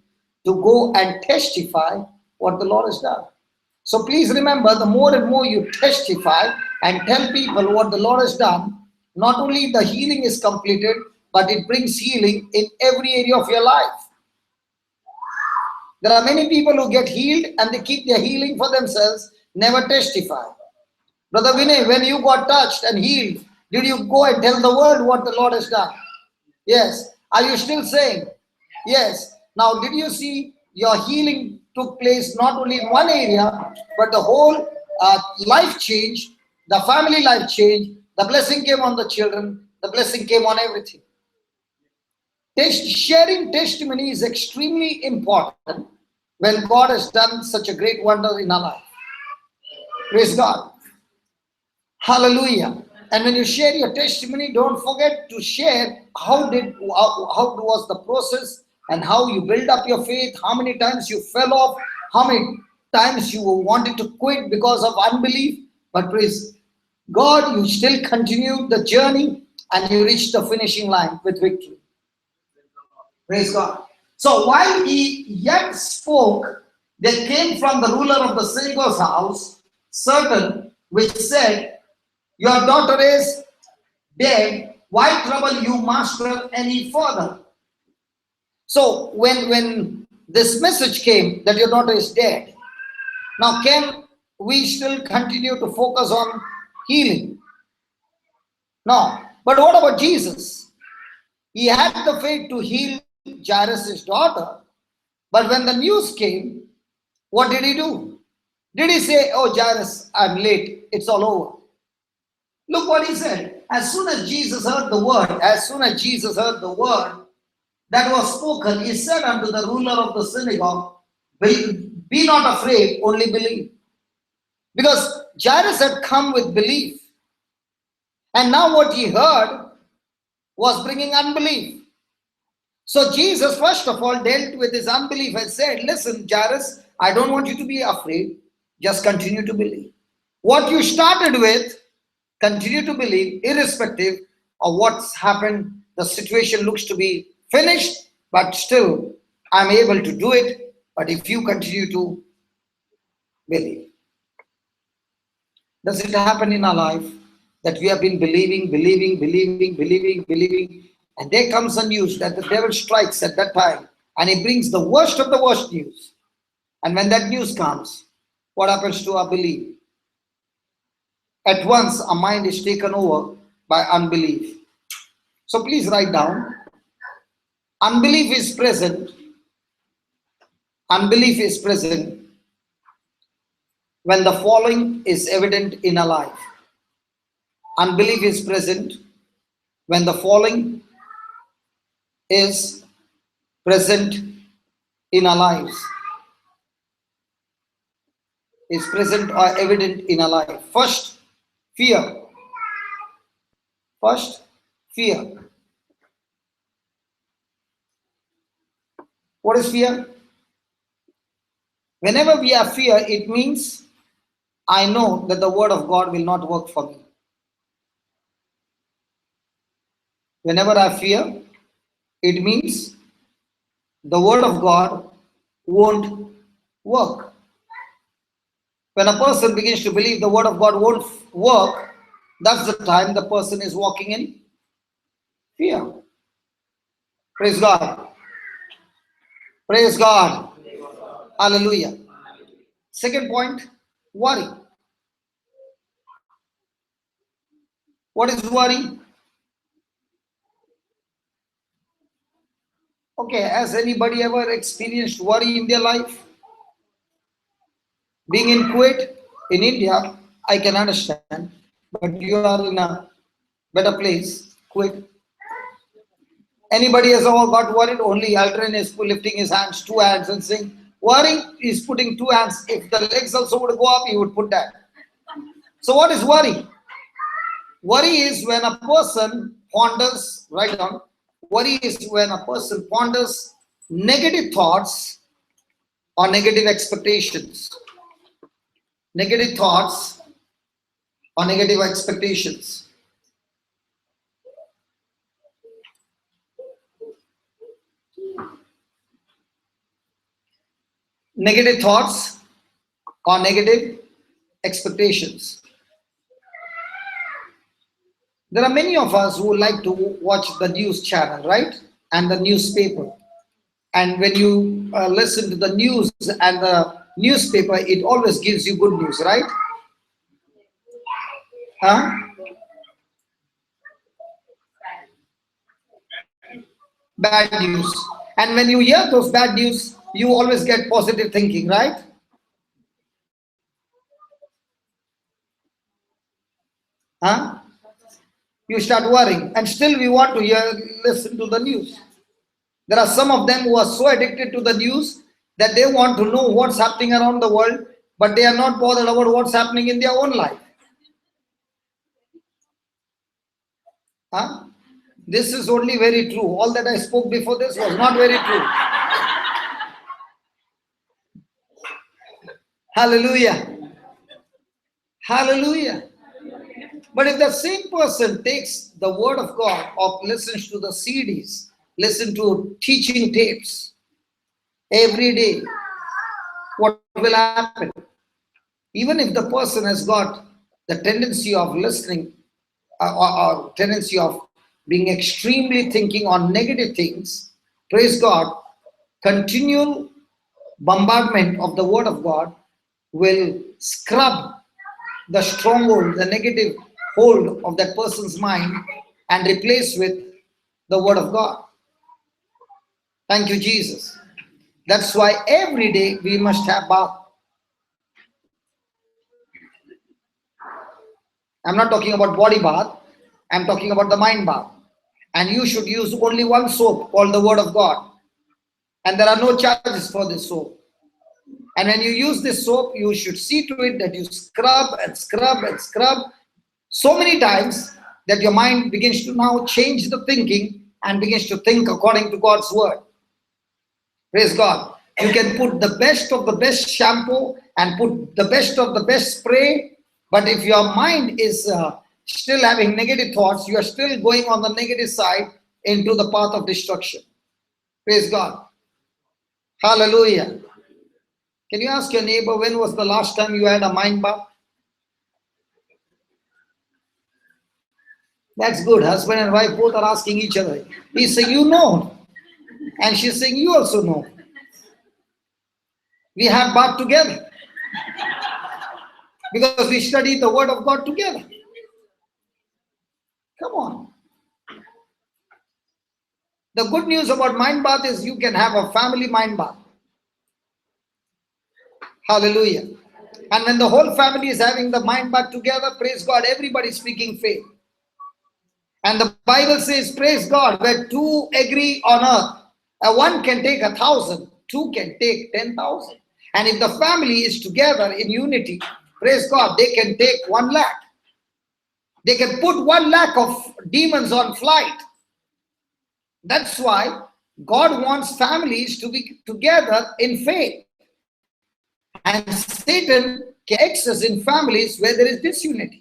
to go and testify what the Lord has done. So please remember, the more and more you testify and tell people what the Lord has done, not only the healing is completed, but it brings healing in every area of your life. There are many people who get healed and they keep their healing for themselves, never testify. Brother Vinay, when you got touched and healed, did you go and tell the world what the Lord has done? Yes. Are you still saying? Yes. Now, did you see your healing took place not only in one area, but the whole life changed, the family life changed, the blessing came on the children, the blessing came on everything. Sharing testimony is extremely important when God has done such a great wonder in our life. Praise God. Hallelujah. And when you share your testimony, don't forget to share how was the process and how you build up your faith, how many times you fell off, how many times you wanted to quit because of unbelief. But praise God, you still continued the journey and you reached the finishing line with victory. Praise God. So while he yet spoke, there came from the ruler of the synagogue's house certain which said, your daughter is dead. Why trouble you master any further? So when this message came that your daughter is dead, now can we still continue to focus on healing? No. But what about Jesus? He had the faith to heal Jairus' daughter. But when the news came, what did he do? Did he say, oh Jairus, I'm late, it's all over? Look what he said. As soon as Jesus heard the word that was spoken, he said unto the ruler of the synagogue, be not afraid, only believe. Because Jairus had come with belief. And now what he heard was bringing unbelief. So Jesus, first of all, dealt with his unbelief and said, listen, Jairus, I don't want you to be afraid. Just continue to believe. What you started with, continue to believe, irrespective of what's happened. The situation looks to be finished, but still, I'm able to do it. But if you continue to believe. Does it happen in our life that we have been believing, and there comes a news that the devil strikes at that time and he brings the worst of the worst news. And when that news comes, what happens to our belief? At once, our mind is taken over by unbelief. So please write down, unbelief is present. Unbelief is present when the following is evident in a life. Unbelief is present when the following is present in our lives. Is present or evident in our life. First, fear. First, fear. What is fear? Whenever we have fear, it means I know that the word of God will not work for me. Whenever I fear, it means the word of God won't work. When a person begins to believe the word of God won't work, that's the time the person is walking in fear. Praise God. Praise God. Hallelujah. Second point, worry. What is worry? Okay, has anybody ever experienced worry in their life? Being in Kuwait, in India, I can understand, but you are in a better place, Kuwait. Anybody has all got worried? Only Aldrin is lifting his hands, two hands, and saying, worry is putting two hands. If the legs also would go up, he would put that. So what is worry? Worry is when a person ponders, write down, worry is when a person ponders negative thoughts or negative expectations. Negative thoughts or negative expectations. Negative thoughts or negative expectations. There are many of us who like to watch the news channel, right? And the newspaper. And when you listen to the news and the newspaper, it always gives you good news, right? Huh? Bad news. And when you hear those bad news, you always get positive thinking, right? Huh? You start worrying, and still we want to listen to the news. There are some of them who are so addicted to the news that they want to know what's happening around the world, but they are not bothered about what's happening in their own life. Huh? This is only very true. All that I spoke before this was not very true. Hallelujah. Hallelujah. But if the same person takes the word of God or listens to the CDs, listen to teaching tapes every day, what will happen? Even if the person has got the tendency of listening or tendency of being extremely thinking on negative things, praise God, continual bombardment of the word of God will scrub the stronghold, the negative hold of that person's mind and replace with the word of God. Thank you, Jesus. That's why every day we must have bath. I'm not talking about body bath. I'm talking about the mind bath. And you should use only one soap called the word of God. And there are no charges for this soap. And when you use this soap, you should see to it that you scrub and scrub and scrub so many times that your mind begins to now change the thinking and begins to think according to God's word. Praise God. You can put the best of the best shampoo and put the best of the best spray, but if your mind is still having negative thoughts, you are still going on the negative side into the path of destruction. Praise God. Hallelujah. Can you ask your neighbor, when was the last time you had a mind bath? That's good. Husband and wife both are asking each other. He's saying, you know. And she's saying, you also know. We have bath together. Because we study the word of God together. Come on. The good news about mind bath is you can have a family mind bath. Hallelujah. And when the whole family is having the mind bath together, praise God, everybody is speaking faith. And the Bible says, praise God, where two agree on earth, one can take 1,000, two can take 10,000. And if the family is together in unity, praise God, they can take 1 lakh. They can put 1 lakh of demons on flight. That's why God wants families to be together in faith. And Satan can access in families where there is disunity.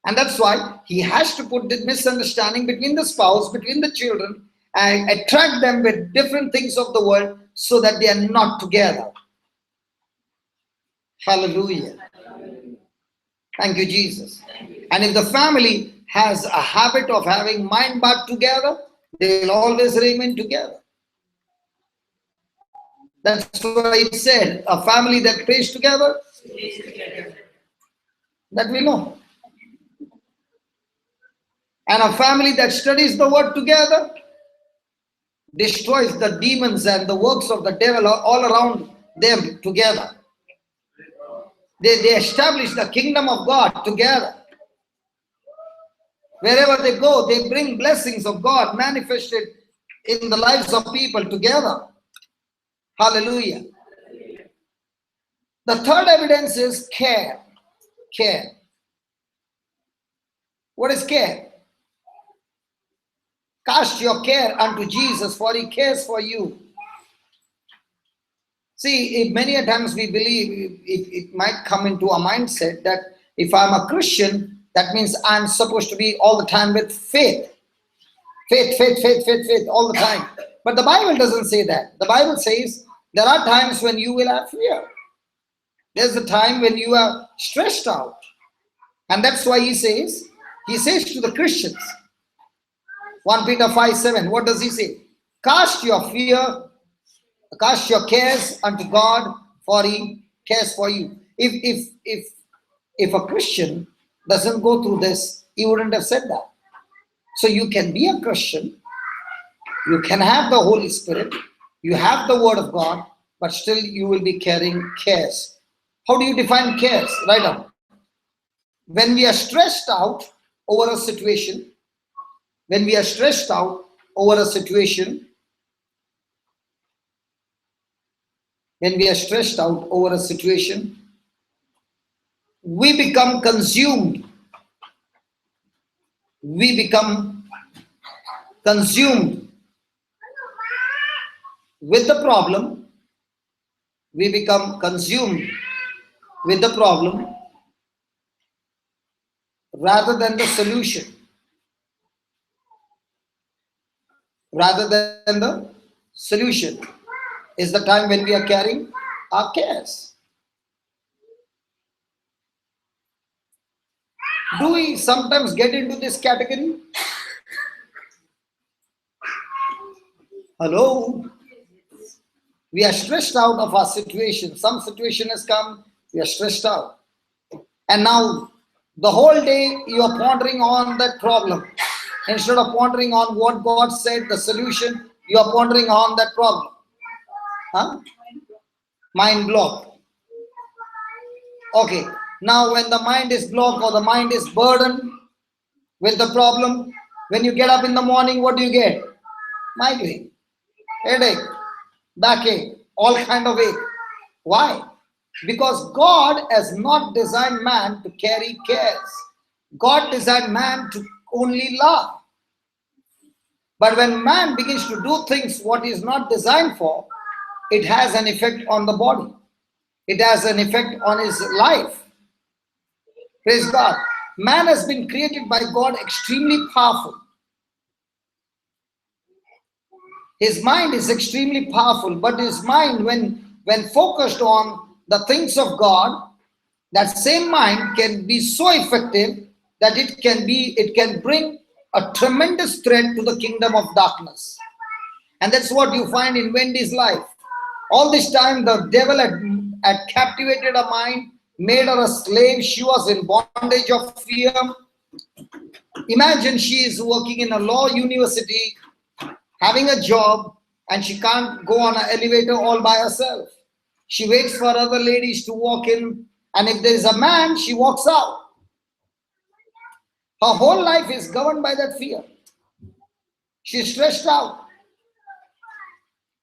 And that's why he has to put the misunderstanding between the spouse, between the children, and attract them with different things of the world so that they are not together. Hallelujah. Thank you, Jesus. And if the family has a habit of having mind bath together, they will always remain together. That's why it said, a family that prays together, that we know. And a family that studies the word together destroys the demons and the works of the devil all around them together. They establish the kingdom of God together. Wherever they go, they bring blessings of God manifested in the lives of people together. Hallelujah. The third evidence is care. Care. What is care? Cast your care unto Jesus, for he cares for you. See, many a times we believe it might come into a mindset that if I'm a Christian, that means I'm supposed to be all the time with faith. Faith all the time. But the Bible doesn't say that. The Bible says there are times when you will have fear. There's a time when you are stressed out. And that's why he says to the Christians, 1 Peter 5:7, what does he say? Cast your cares unto God, for he cares for you. If a Christian doesn't go through this, he wouldn't have said that. So you can be a Christian, you can have the Holy Spirit, you have the word of God, but still you will be carrying cares. How do you define cares? Write down. When we are stressed out over a situation, we become consumed. We become consumed with the problem. We become consumed with the problem rather than the solution. Is the time when we are carrying our cares. Do we sometimes get into this category? Hello? We are stressed out of our situation. Some situation has come, we are stressed out. And now, the whole day you are pondering on that problem. Instead of pondering on what God said, the solution, you are pondering on that problem. Mind block. Okay. Now when the mind is blocked or the mind is burdened with the problem, when you get up in the morning, what do you get? Migraine, headache, backache, all kind of ache. Why? Because God has not designed man to carry cares. God designed man to only love. But when man begins to do things what he is not designed for, it has an effect on the body. It has an effect on his life. Praise God. Man has been created by God extremely powerful. His mind is extremely powerful, but his mind, when focused on the things of God, that same mind can be so effective that it can bring a tremendous threat to the kingdom of darkness. And that's what you find in Wendy's life. All this time the devil had captivated her mind, made her a slave. She was in bondage of fear. Imagine she is working in a law university, having a job, and she can't go on an elevator all by herself. She waits for other ladies to walk in, and if there is a man, she walks out. Her whole life is governed by that fear. She's stressed out.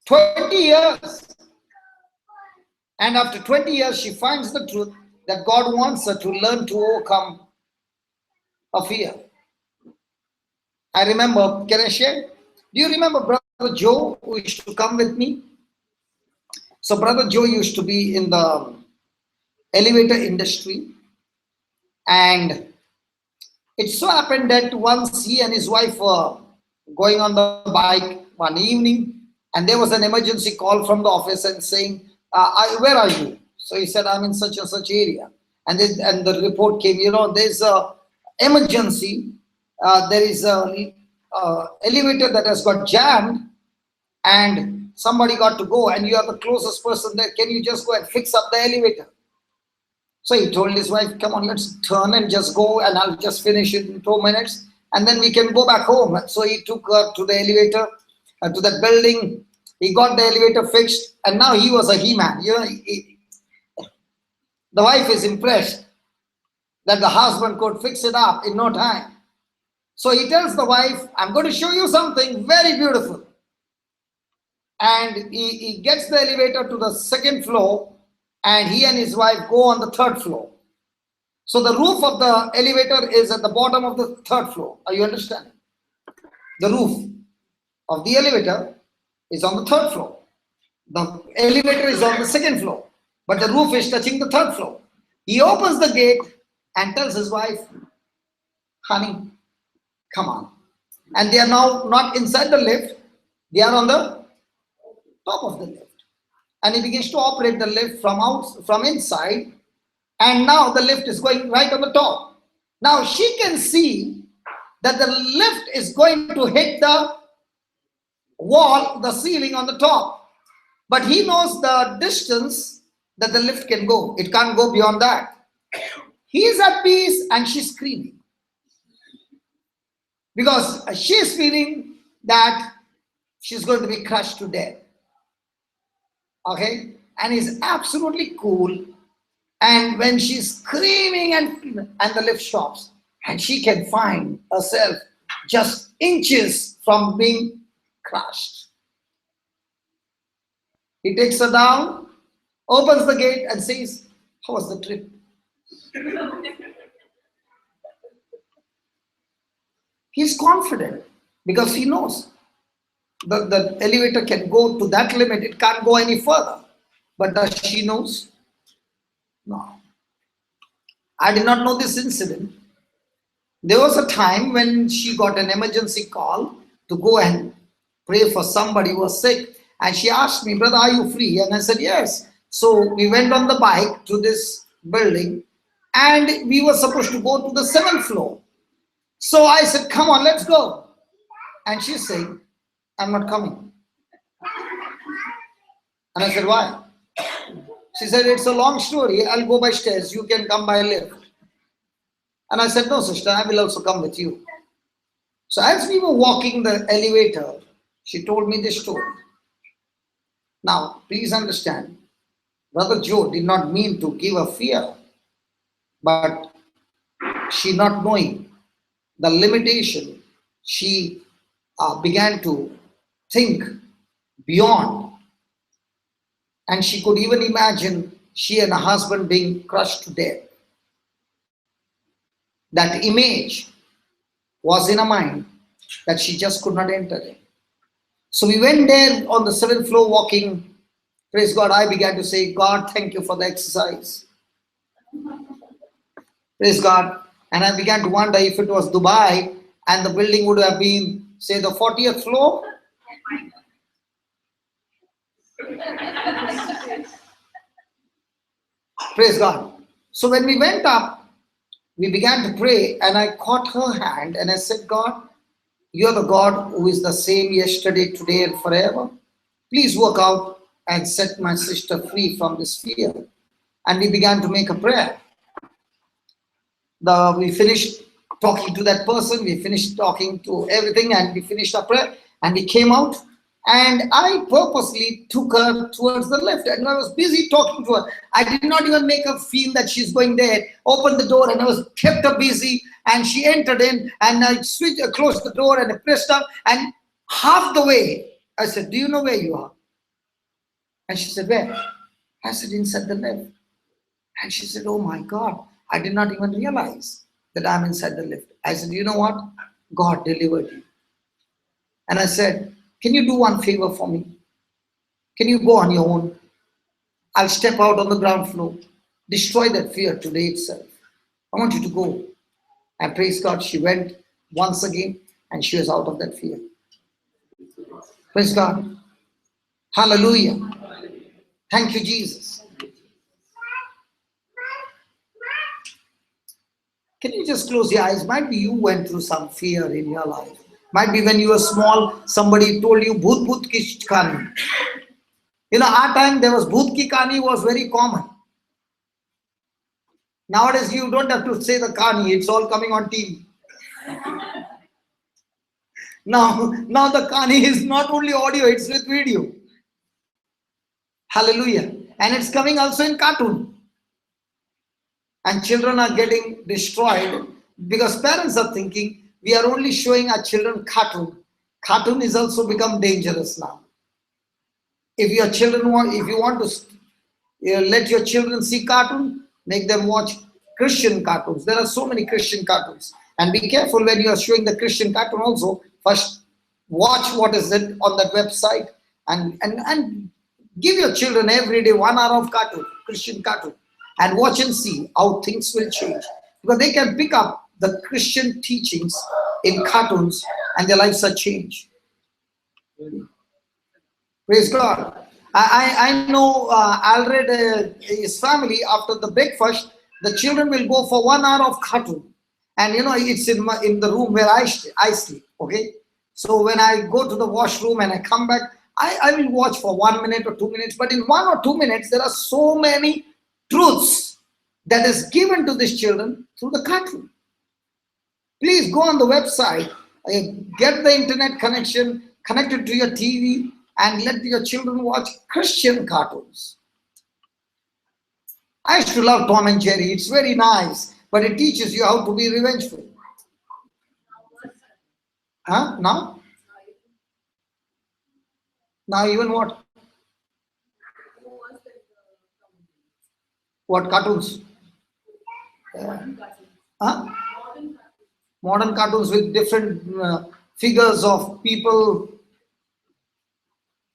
20 years. And after 20 years, she finds the truth that God wants her to learn to overcome her fear. I remember, can I share? Do you remember Brother Joe who used to come with me? So Brother Joe used to be in the elevator industry, and it so happened that once he and his wife were going on the bike one evening, and there was an emergency call from the office and saying, where are you? So he said, I'm in such and such area. And the report came, there's a emergency. There is a elevator that has got jammed, and somebody got to go, and you are the closest person there. Can you just go and fix up the elevator? So he told his wife, come on, let's turn and just go, and I'll just finish it in 2 minutes, and then we can go back home. So he took her to the elevator, to that building. He got the elevator fixed, and now he was a he-man. The wife is impressed that the husband could fix it up in no time. So he tells the wife, I'm going to show you something very beautiful. And he gets the elevator to the second floor, and he and his wife go on the third floor. So the roof of the elevator is at the bottom of the third floor. Are you understanding? The roof of the elevator is on the third floor. The elevator is on the second floor, but the roof is touching the third floor. He opens the gate and tells his wife, honey, come on. And they are now not inside the lift, they are on the top of the lift. And he begins to operate the lift from inside, and now the lift is going right on the top. Now she can see that the lift is going to hit the wall, the ceiling on the top. But he knows the distance that the lift can go. It can't go beyond that. He is at peace and she's screaming. Because she is feeling that she's going to be crushed to death. Okay? And he's absolutely cool. And when she's screaming and the lift stops, and she can find herself just inches from being crushed. He takes her down, opens the gate and says, how was the trip? He's confident because he knows the elevator can go to that limit. It can't go any further. But does she knows? No. I did not know this incident. There was a time when she got an emergency call to go and pray for somebody who was sick. And she asked me, brother, are you free? And I said, yes. So we went on the bike to this building, and we were supposed to go to the 7th floor. So I said, come on, let's go. And she's saying, I'm not coming. And I said, why? She said, it's a long story. I'll go by stairs. You can come by lift. And I said, no, sister, I will also come with you. So as we were walking the elevator, she told me this story. Now, please understand, Brother Joe did not mean to give her fear, but she not knowing the limitation, she began to think beyond And she could even imagine she and her husband being crushed to death. That image was in her mind that she just could not enter in. So we went there on the 7th floor walking. Praise God, I began to say, God, thank you for the exercise. Praise God. And I began to wonder if it was Dubai and the building would have been, say, the 40th floor. Praise God. So when we went up, we began to pray, and I caught her hand and I said, God, you're the God who is the same yesterday, today, and forever. Please work out and set my sister free from this fear. And we began to make a prayer. We finished talking to that person, we finished talking to everything, and we finished our prayer, and we came out. And I purposely took her towards the left, and I was busy talking to her. I did not even make her feel that she's going there. Opened the door, and I was kept her busy, and she entered in, and I closed the door, and I pressed her, and half the way, I said, do you know where you are? And she said, where? I said, inside the lift. And she said, oh my God, I did not even realize that I'm inside the lift. I said, you know what? God delivered you. And I said, can you do one favor for me? Can you go on your own? I'll step out on the ground floor. Destroy that fear today itself. I want you to go. And praise God, she went once again and she was out of that fear. Praise God. Hallelujah. Thank you, Jesus. Can you just close your eyes? Might be you went through some fear in your life. Might be when you were small, somebody told you, Bhoot Bhoot Ki Kahani. You know, our time there was Bhoot Ki Kahani was very common. Nowadays you don't have to say the Kahani, it's all coming on TV. Now the Kahani is not only audio, it's with video. Hallelujah. And it's coming also in cartoon. And children are getting destroyed because parents are thinking, we are only showing our children cartoon. Cartoon is also become dangerous now. If your children if you want to let your children see cartoon, make them watch Christian cartoons. There are so many Christian cartoons. And be careful when you are showing the Christian cartoon also. First, watch what is it on that website and give your children every day 1 hour of cartoon, Christian cartoon. And watch and see how things will change. Because they can pick up the Christian teachings in cartoons and their lives are changed. Praise God. I know Alred, his family, after the breakfast, the children will go for 1 hour of cartoon. And you know, it's in the room where I sleep, okay? So when I go to the washroom and I come back, I will watch for 1 minute or 2 minutes. But in 1 or 2 minutes, there are so many truths that is given to these children through the cartoon. Please go on the website, get the internet connection, connect it to your TV, and let your children watch Christian cartoons. I used to love Tom and Jerry. It's very nice, but it teaches you how to be revengeful. Huh? Now? Now even what? What cartoons? Huh? Modern cartoons with different figures of people.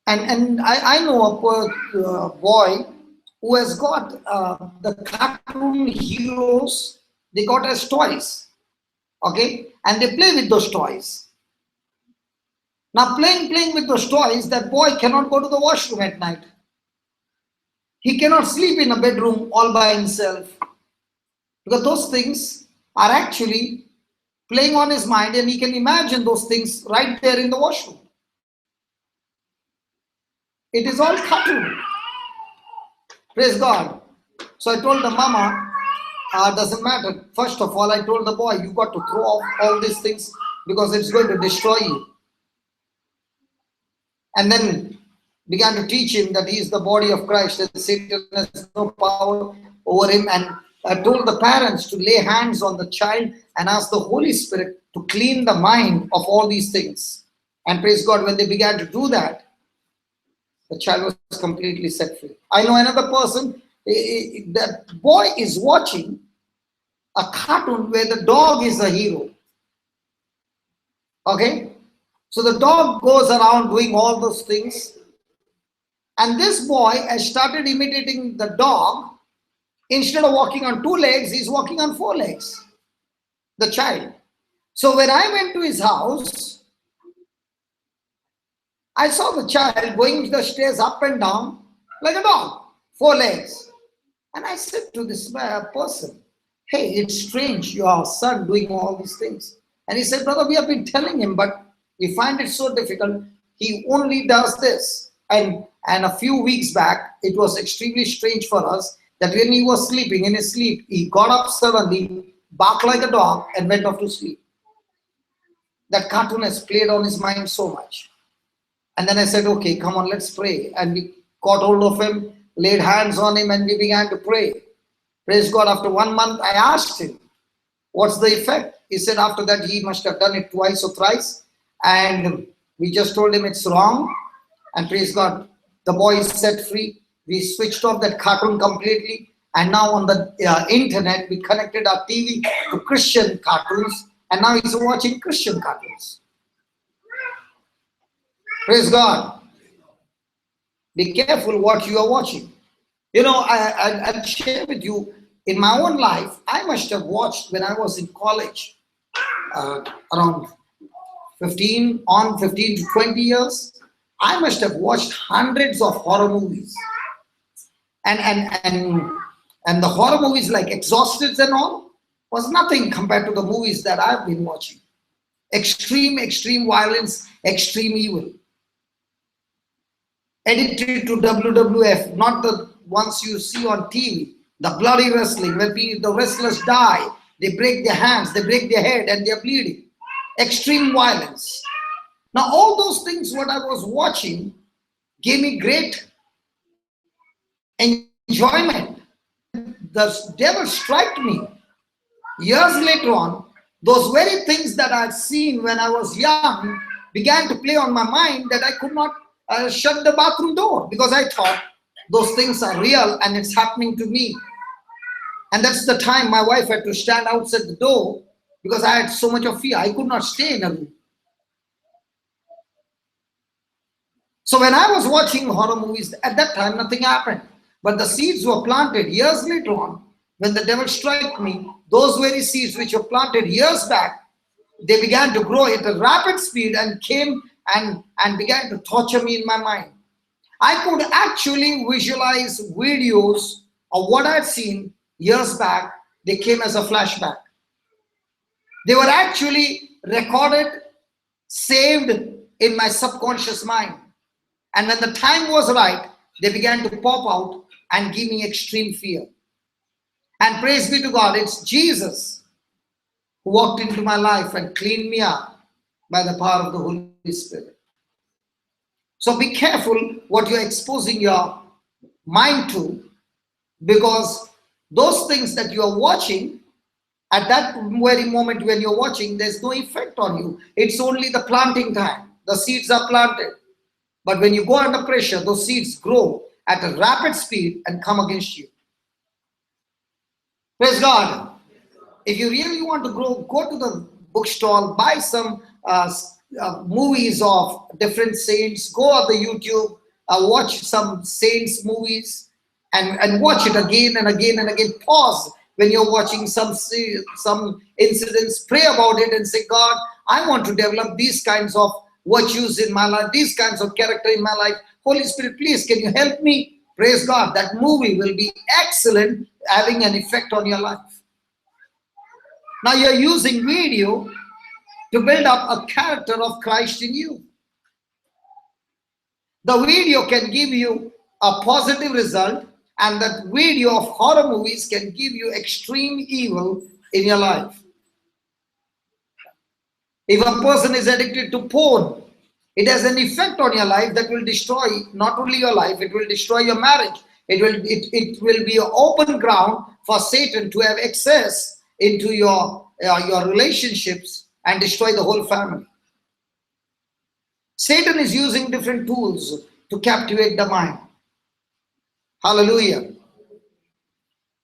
And I know a boy who has got the cartoon heroes, they got as toys. Okay? And they play with those toys. Now playing with those toys, that boy cannot go to the washroom at night. He cannot sleep in a bedroom all by himself. Because those things are actually playing on his mind and he can imagine those things right there in the washroom. It is all cartoon. Praise God. So I told the mama, doesn't matter. First of all, I told the boy, you got to throw off all these things because it's going to destroy you. And then began to teach him that he is the body of Christ, that Satan has no power over him. And I told the parents to lay hands on the child and ask the Holy Spirit to clean the mind of all these things. And praise God, when they began to do that, The child was completely set free. I know another person, that boy is watching a cartoon where the dog is a hero. Okay? So the dog goes around doing all those things. And this boy has started imitating the dog. Instead of walking on 2 legs, he's walking on 4 legs. The child. So when I went to his house, I saw the child going the stairs up and down like a dog, 4 legs. And I said to this person, hey, it's strange, your son doing all these things. And he said, brother, we have been telling him, but we find it so difficult. He only does this. And a few weeks back, it was extremely strange for us that when he was sleeping, in his sleep, he got up suddenly, barked like a dog, and went off to sleep. That cartoon has played on his mind so much. And then I said, okay, come on, let's pray. And we caught hold of him, laid hands on him, and we began to pray. Praise God. After 1 month, I asked him, what's the effect? He said after that, he must have done it twice or thrice. And we just told him it's wrong. And praise God, the boy is set free. We switched off that cartoon completely. And now on the internet, we connected our TV to Christian cartoons. And now he's watching Christian cartoons. Praise God. Be careful what you are watching. You know, I'll share with you, in my own life, I must have watched when I was in college, around 15 to 20 years, I must have watched hundreds of horror movies. And the horror movies like Exorcists and all was nothing compared to the movies that I've been watching. Extreme violence, extreme evil. Edited to WWF, not the ones you see on TV. The bloody wrestling, where the wrestlers die, they break their hands, they break their head, and they're bleeding. Extreme violence. Now, all those things, what I was watching, gave me great enjoyment. The devil struck me. Years later on, those very things that I had seen when I was young began to play on my mind that I could not shut the bathroom door because I thought those things are real and it's happening to me. And that's the time my wife had to stand outside the door because I had so much of fear. I could not stay in a room. So when I was watching horror movies, at that time, nothing happened. But the seeds were planted years later on. When the devil struck me, those very seeds which were planted years back, they began to grow at a rapid speed and came and began to torture me in my mind. I could actually visualize videos of what I had seen years back. They came as a flashback. They were actually recorded, saved in my subconscious mind. And when the time was right, they began to pop out and give me extreme fear. And praise be to God, it's Jesus who walked into my life and cleaned me up by the power of the Holy Spirit. So be careful what you're exposing your mind to, because those things that you are watching, at that very moment when you're watching, there's no effect on you. It's only the planting time. The seeds are planted. But when you go under pressure, those seeds grow at a rapid speed and come against you. Praise God. If you really want to grow, go to the bookstore, buy some movies of different saints, go on the YouTube, watch some saints movies and watch it again and again and again. Pause when you're watching some incidents, pray about it and say, God, I want to develop these kinds of virtues in my life, these kinds of character in my life. Holy Spirit, please, can you help me? Praise God. That movie will be excellent, having an effect on your life. Now you're using video to build up a character of Christ in you. The video can give you a positive result, and that video of horror movies can give you extreme evil in your life. If a person is addicted to porn, it has an effect on your life that will destroy not only your life, it will destroy your marriage. It will be an open ground for Satan to have access into your relationships and destroy the whole family. Satan is using different tools to captivate the mind. Hallelujah.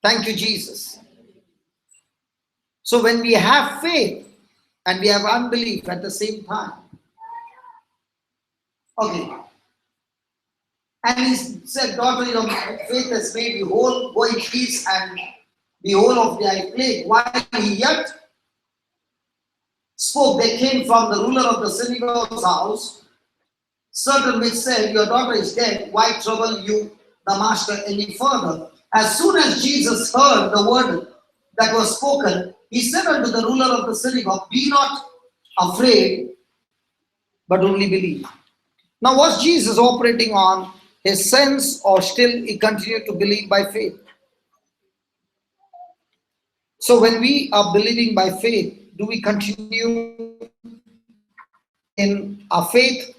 Thank you, Jesus. So when we have faith and we have unbelief at the same time, okay. And he said, daughter, your faith has made you whole, go in peace and be whole of thy plague. While he yet spoke, there came from the ruler of the synagogue's house certain which said, your daughter is dead, why trouble you the master any further? As soon as Jesus heard the word that was spoken, he said unto the ruler of the synagogue, be not afraid, but only believe. Now was Jesus operating on his sense, or still he continued to believe by faith? So when we are believing by faith, do we continue in our faith?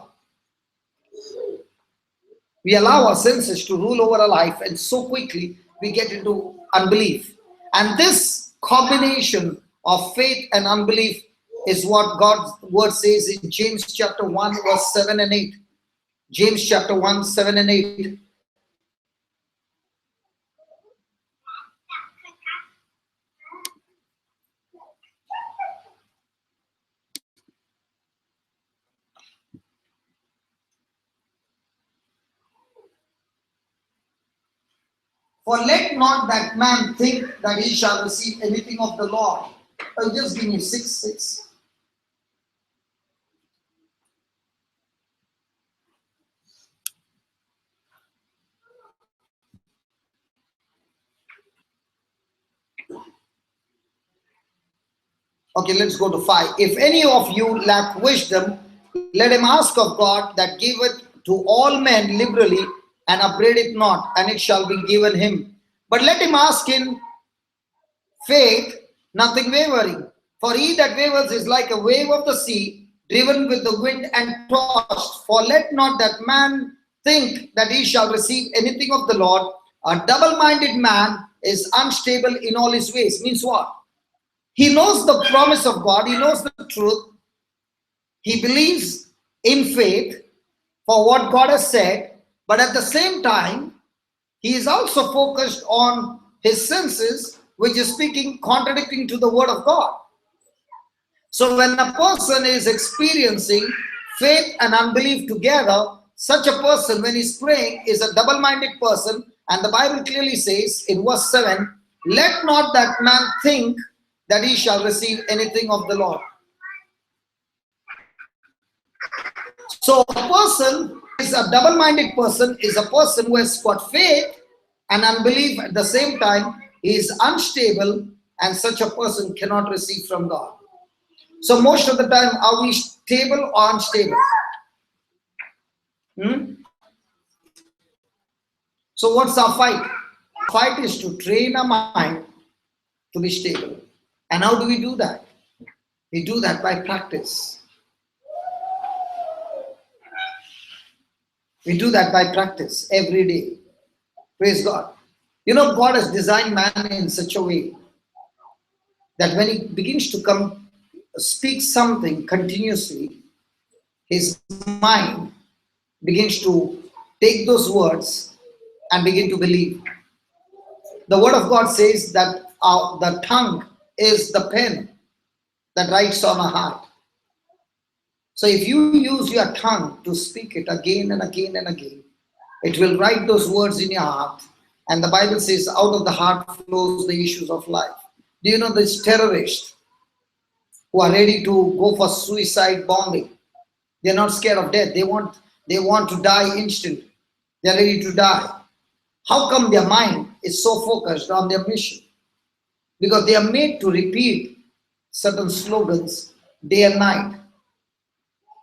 We allow our senses to rule over our life, and so quickly we get into unbelief. And this combination of faith and unbelief is what God's word says in James chapter 1 verse 7 and 8. James chapter 1, 7 and 8. For let not that man think that he shall receive anything of the Lord. Oh, just give me 6:6. Okay, let's go to 5. If any of you lack wisdom, let him ask of God that giveth to all men liberally and upbraideth not, and it shall be given him. But let him ask in faith, nothing wavering. For he that wavers is like a wave of the sea, driven with the wind and tossed. For let not that man think that he shall receive anything of the Lord. A double-minded man is unstable in all his ways. Means what? He knows the promise of God. He knows the truth. He believes in faith for what God has said. But at the same time, he is also focused on his senses, which is speaking contradicting to the word of God. So when a person is experiencing faith and unbelief together, such a person, when he's praying, is a double-minded person. And the Bible clearly says in verse 7, let not that man think that he shall receive anything of the Lord. So a person who is a double-minded person is a person who has got faith and unbelief at the same time. He is unstable, and such a person cannot receive from God. So most of the time, are we stable or unstable? So what's our fight? Our fight is to train our mind to be stable. And how do we do that? We do that by practice. We do that by practice every day. Praise God. You know, God has designed man in such a way that when he begins to speak something continuously, his mind begins to take those words and begin to believe. The word of God says that the tongue is the pen that writes on a heart. So if you use your tongue to speak it again and again and again, it will write those words in your heart. And the Bible says, out of the heart flows the issues of life. Do you know these terrorists who are ready to go for suicide bombing? They're not scared of death. They want to die instantly. They're ready to die. How come their mind is so focused on their mission? Because they are made to repeat certain slogans day and night.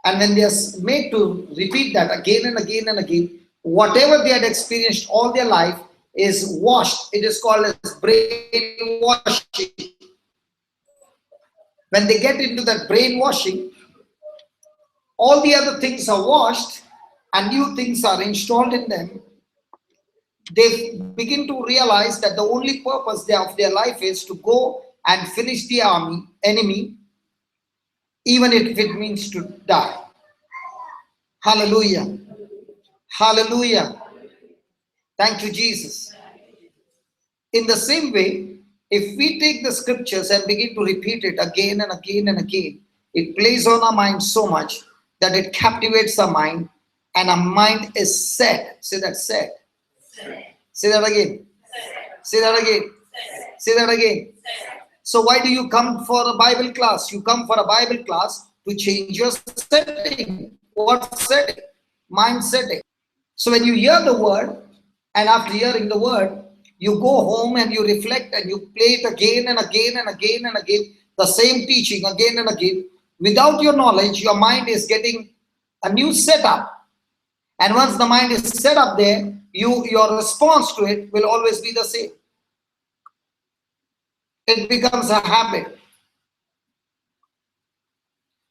And when they are made to repeat that again and again and again, whatever they had experienced all their life is washed. It is called as brainwashing. When they get into that brainwashing, all the other things are washed and new things are installed in them. They begin to realize that the only purpose of their life is to go and finish the enemy, even if it means to die. Hallelujah. Hallelujah. Thank you, Jesus. In the same way, if we take the scriptures and begin to repeat it again and again and again, it plays on our mind so much that it captivates our mind, and our mind is set. Say that, set. Say that again. Say that again. Say that again. So why do you come for a Bible class? You come for a Bible class to change your setting. What setting? Mind setting. So when you hear the word, and after hearing the word, you go home and you reflect and you play it again and again and again and again, the same teaching again and again. Without your knowledge, your mind is getting a new setup. And once the mind is set up there, your response to it will always be the same. It becomes a habit.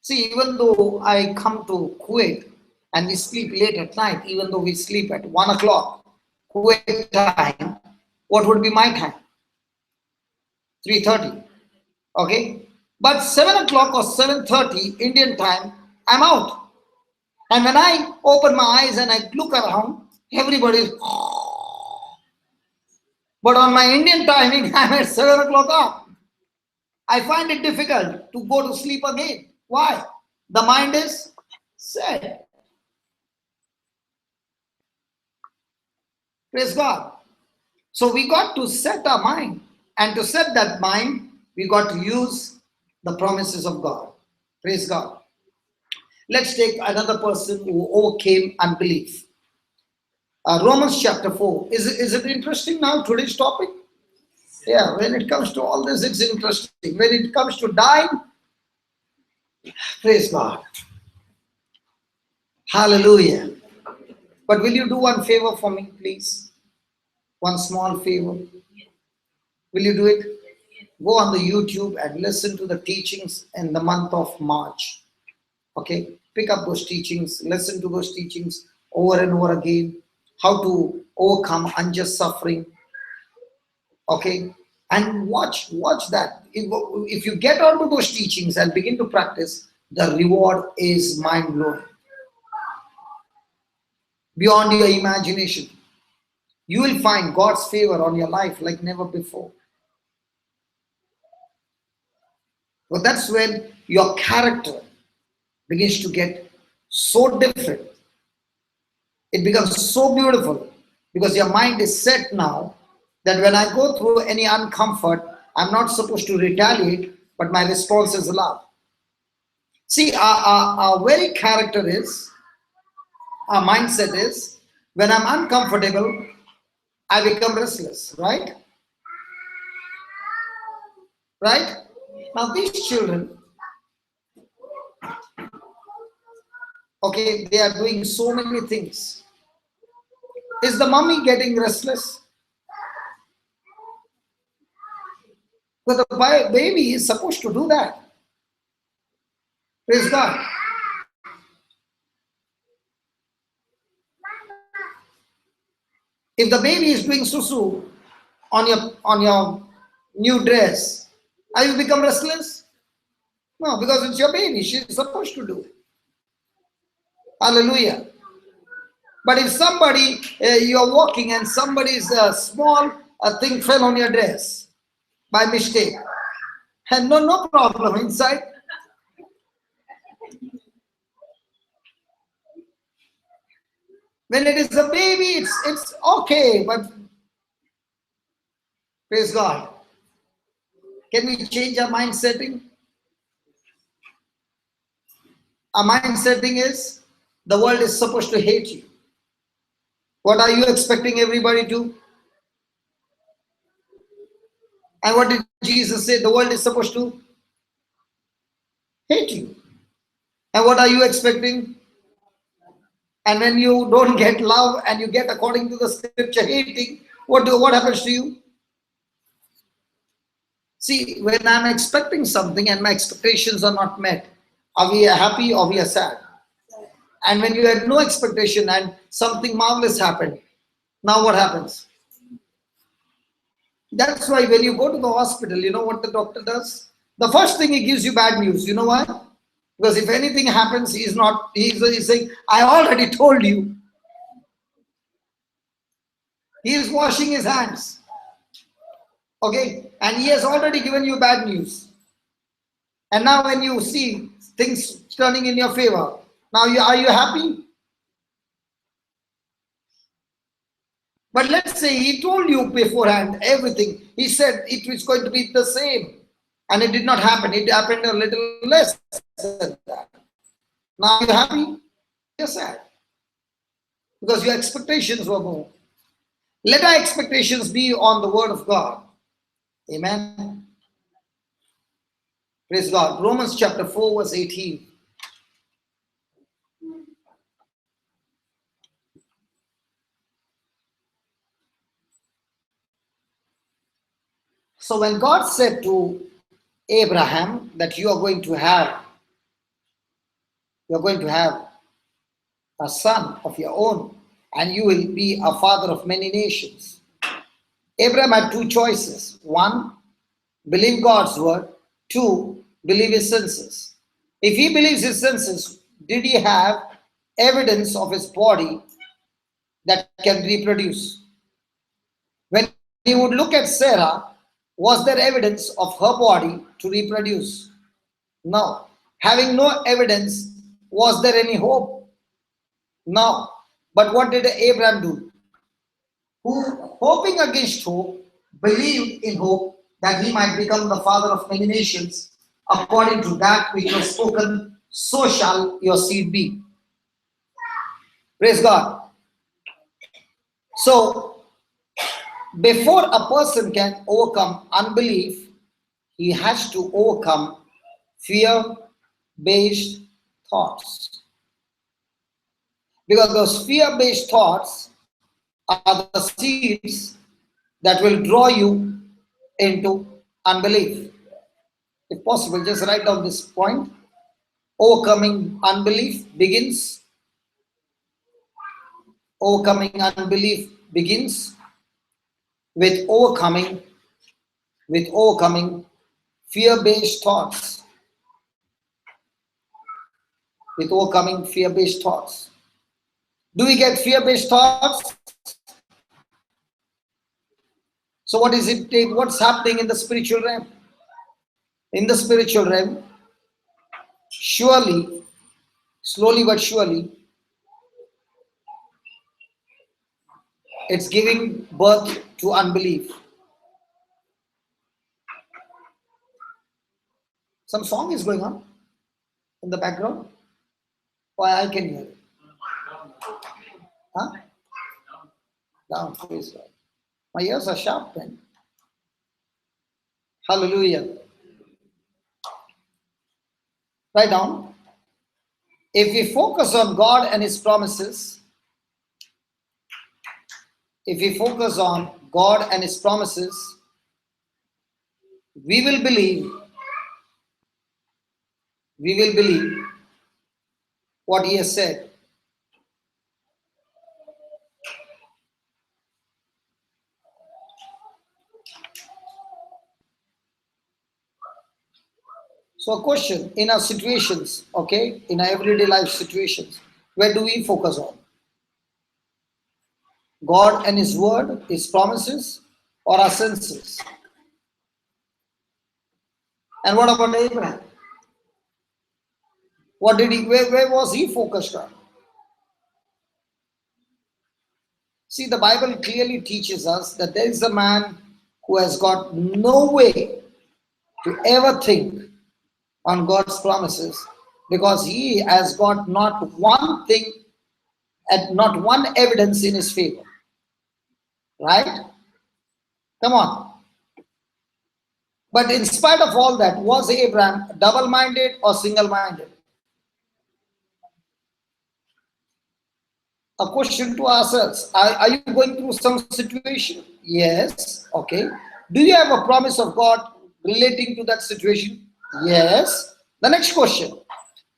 See, even though I come to Kuwait and we sleep late at night, even though we sleep at 1 o'clock Kuwait time, what would be my time? 3:30. Okay? But 7 o'clock or 7:30 Indian time, I'm out. And when I open my eyes and I look around, everybody is. But on my Indian timing, I'm at 7 o'clock up. I find it difficult to go to sleep again. Why? The mind is set. Praise God. So we got to set our mind. And to set that mind, we got to use the promises of God. Praise God. Let's take another person who overcame unbelief. Romans chapter 4. Is it interesting now, today's topic? Yeah, when it comes to all this, it's interesting. When it comes to dying, praise God. Hallelujah. But will you do one favor for me, please? One small favor. Will you do it? Go on the YouTube and listen to the teachings in the month of March. Okay? Pick up those teachings, listen to those teachings over and over again. How to overcome unjust suffering. Okay? And watch that. If you get onto those teachings and begin to practice, the reward is mind-blowing. Beyond your imagination. You will find God's favor on your life like never before. But that's when your character begins to get so different. It becomes so beautiful because your mind is set now that when I go through any uncomfort, I'm not supposed to retaliate, but my response is love. See, our very character is, our mindset is, when I'm uncomfortable, I become restless, right? Right? Now these children, okay, they are doing so many things. Is the mommy getting restless? But the baby is supposed to do that. Praise God. If the baby is doing susu on your new dress, are you become restless? No, because it's your baby. She's supposed to do it. Hallelujah. But if somebody, you're walking and somebody's small thing fell on your dress by mistake, and no problem inside. When it is a baby, it's okay, but praise God. Can we change our mind setting? Our mind setting is, the world is supposed to hate you. What are you expecting everybody to? And what did Jesus say? The world is supposed to hate you. And what are you expecting? And when you don't get love and you get, according to the scripture, hating, what happens to you? See, when I'm expecting something and my expectations are not met, are we happy or we are sad? And when you had no expectation and something marvelous happened, now what happens? That's why when you go to the hospital, you know what the doctor does? The first thing, he gives you bad news. You know why? Because if anything happens, he's saying, I already told you. He is washing his hands. Okay? And he has already given you bad news. And now when you see things turning in your favor, now are you happy? But let's say he told you beforehand everything. He said it was going to be the same. And it did not happen. It happened a little less than that. Now you're happy? You're sad. Because your expectations were more. Let our expectations be on the word of God. Amen. Praise God. Romans chapter 4 verse 18. So when God said to Abraham that you're going to have a son of your own and you will be a father of many nations. Abraham had two choices. One, believe God's word. Two, believe his senses. If he believes his senses, did he have evidence of his body that can reproduce? When he would look at Sarah, was there evidence of her body to reproduce? No. Having no evidence, was there any hope? No. But what did Abraham do? Who, hoping against hope, believed in hope that he might become the father of many nations, according to that which was spoken, so shall your seed be. Praise God. So, before a person can overcome unbelief, he has to overcome fear-based thoughts. Because those fear-based thoughts are the seeds that will draw you into unbelief. If possible, just write down this point. Overcoming unbelief begins with overcoming fear-based thoughts. With overcoming fear-based thoughts. Do we get fear-based thoughts? So what is it? What's happening in the spiritual realm? In the spiritual realm, surely, slowly but surely, it's giving birth to unbelief. Some song is going on in the background. Why I can hear it. Huh? Down, praise God. My ears are sharp then. Hallelujah. Write down. If we focus on God and His promises, we will believe what He has said. So a question, in our situations, okay, in our everyday life situations, where do we focus on? God and His word, His promises, or our senses? And what about Abraham? Where was he focused on? See, the Bible clearly teaches us that there is a man who has got no way to ever think on God's promises because he has got not one thing and not one evidence in his favor. Right? Come on. But in spite of all that, was Abraham double-minded or single-minded? A question to ourselves. Are you going through some situation? Yes. Okay. Do you have a promise of God relating to that situation? Yes. The next question.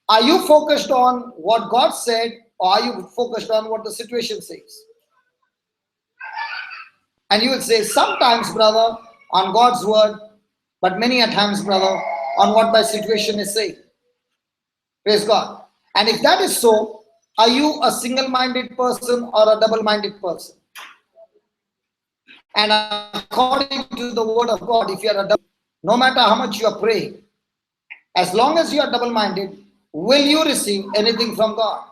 Are you focused on what God said or are you focused on what the situation says? And you will say, sometimes, brother, on God's word, but many a times, brother, on what my situation is saying. Praise God. And if that is so, are you a single-minded person or a double-minded person? And according to the word of God, if you are a double, no matter how much you are praying, as long as you are double-minded, will you receive anything from God?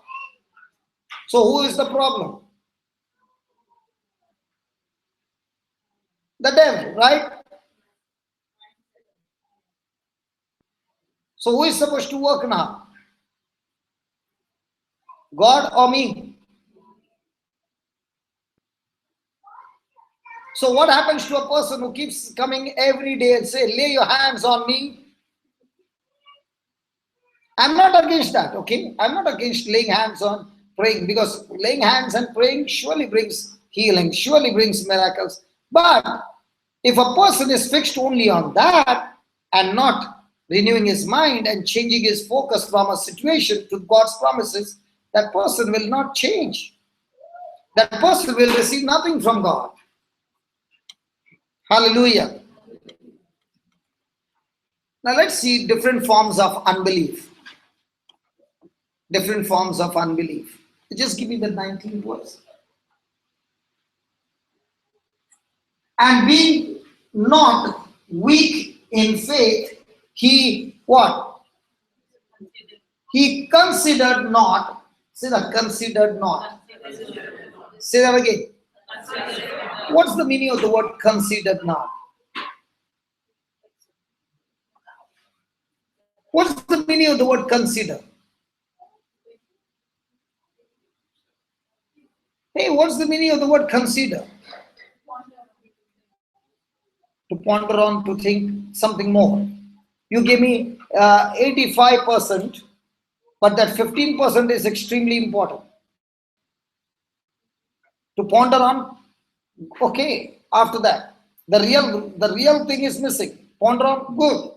So who is the problem? The devil, right? So who is supposed to work now? God or me? So what happens to a person who keeps coming every day and say, lay your hands on me? I'm not against that, okay? I'm not against laying hands on praying, because laying hands and praying surely brings healing, surely brings miracles. But if a person is fixed only on that and not renewing his mind and changing his focus from a situation to God's promises, that person will not change. That person will receive nothing from God. Hallelujah. Now let's see different forms of unbelief. Different forms of unbelief. Just give me the 19th verse. And being not weak in faith, he what? He considered not. Say that, considered not. Say that again. What's the meaning of the word considered not? What's the meaning of the word consider? Hey, what's the meaning of the word consider? To ponder on, to think something more. You give me 85%, but that 15% is extremely important. To ponder on, okay, after that, the real thing is missing. Ponder on, good.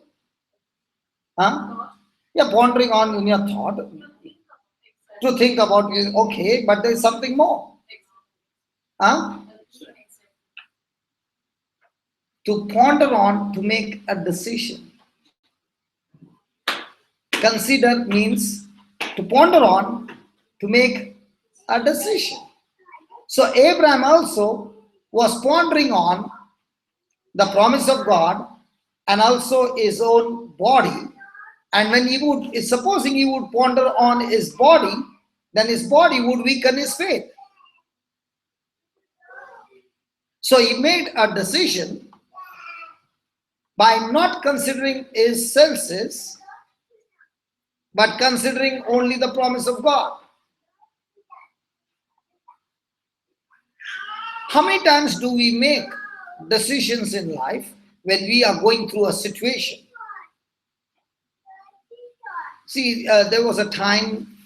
Huh? Yeah, pondering on in your thought. To think about it, okay, but there is something more. Huh? To ponder on, to make a decision. Consider means to ponder on, to make a decision. So Abraham also was pondering on the promise of God and also his own body. And when he would, supposing he would ponder on his body, then his body would weaken his faith. So he made a decision by not considering his senses, but considering only the promise of God. How many times do we make decisions in life when we are going through a situation? See, there was a time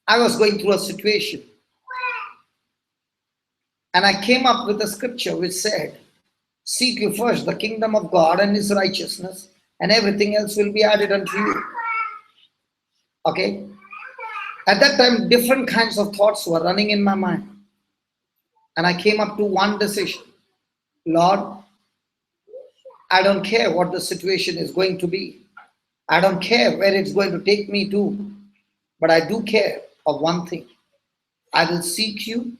I was going through a situation, and I came up with a scripture which said, seek you first the kingdom of God and his righteousness, and everything else will be added unto you. Okay? At that time, different kinds of thoughts were running in my mind. And I came up to one decision. Lord, I don't care what the situation is going to be. I don't care where it's going to take me to. But I do care of one thing. I will seek you.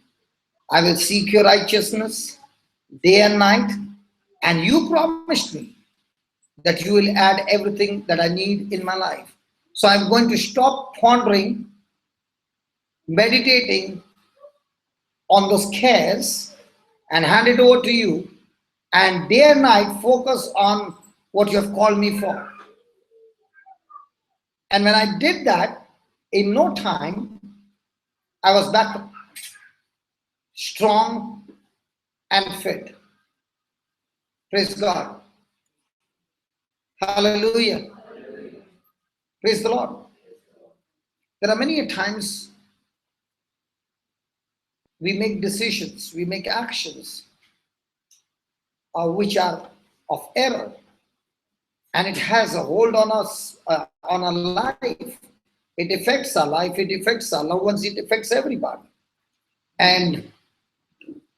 I will seek your righteousness day and night. And you promised me that you will add everything that I need in my life. So I'm going to stop pondering, meditating on those cares and hand it over to you, and day and night focus on what you have called me for. And when I did that, in no time, I was back strong and fit. Praise God. Hallelujah. Praise the Lord. There are many times we make decisions, we make actions which are of error, and it has a hold on us, on our life. It affects our life, it affects our loved ones, it affects everybody. And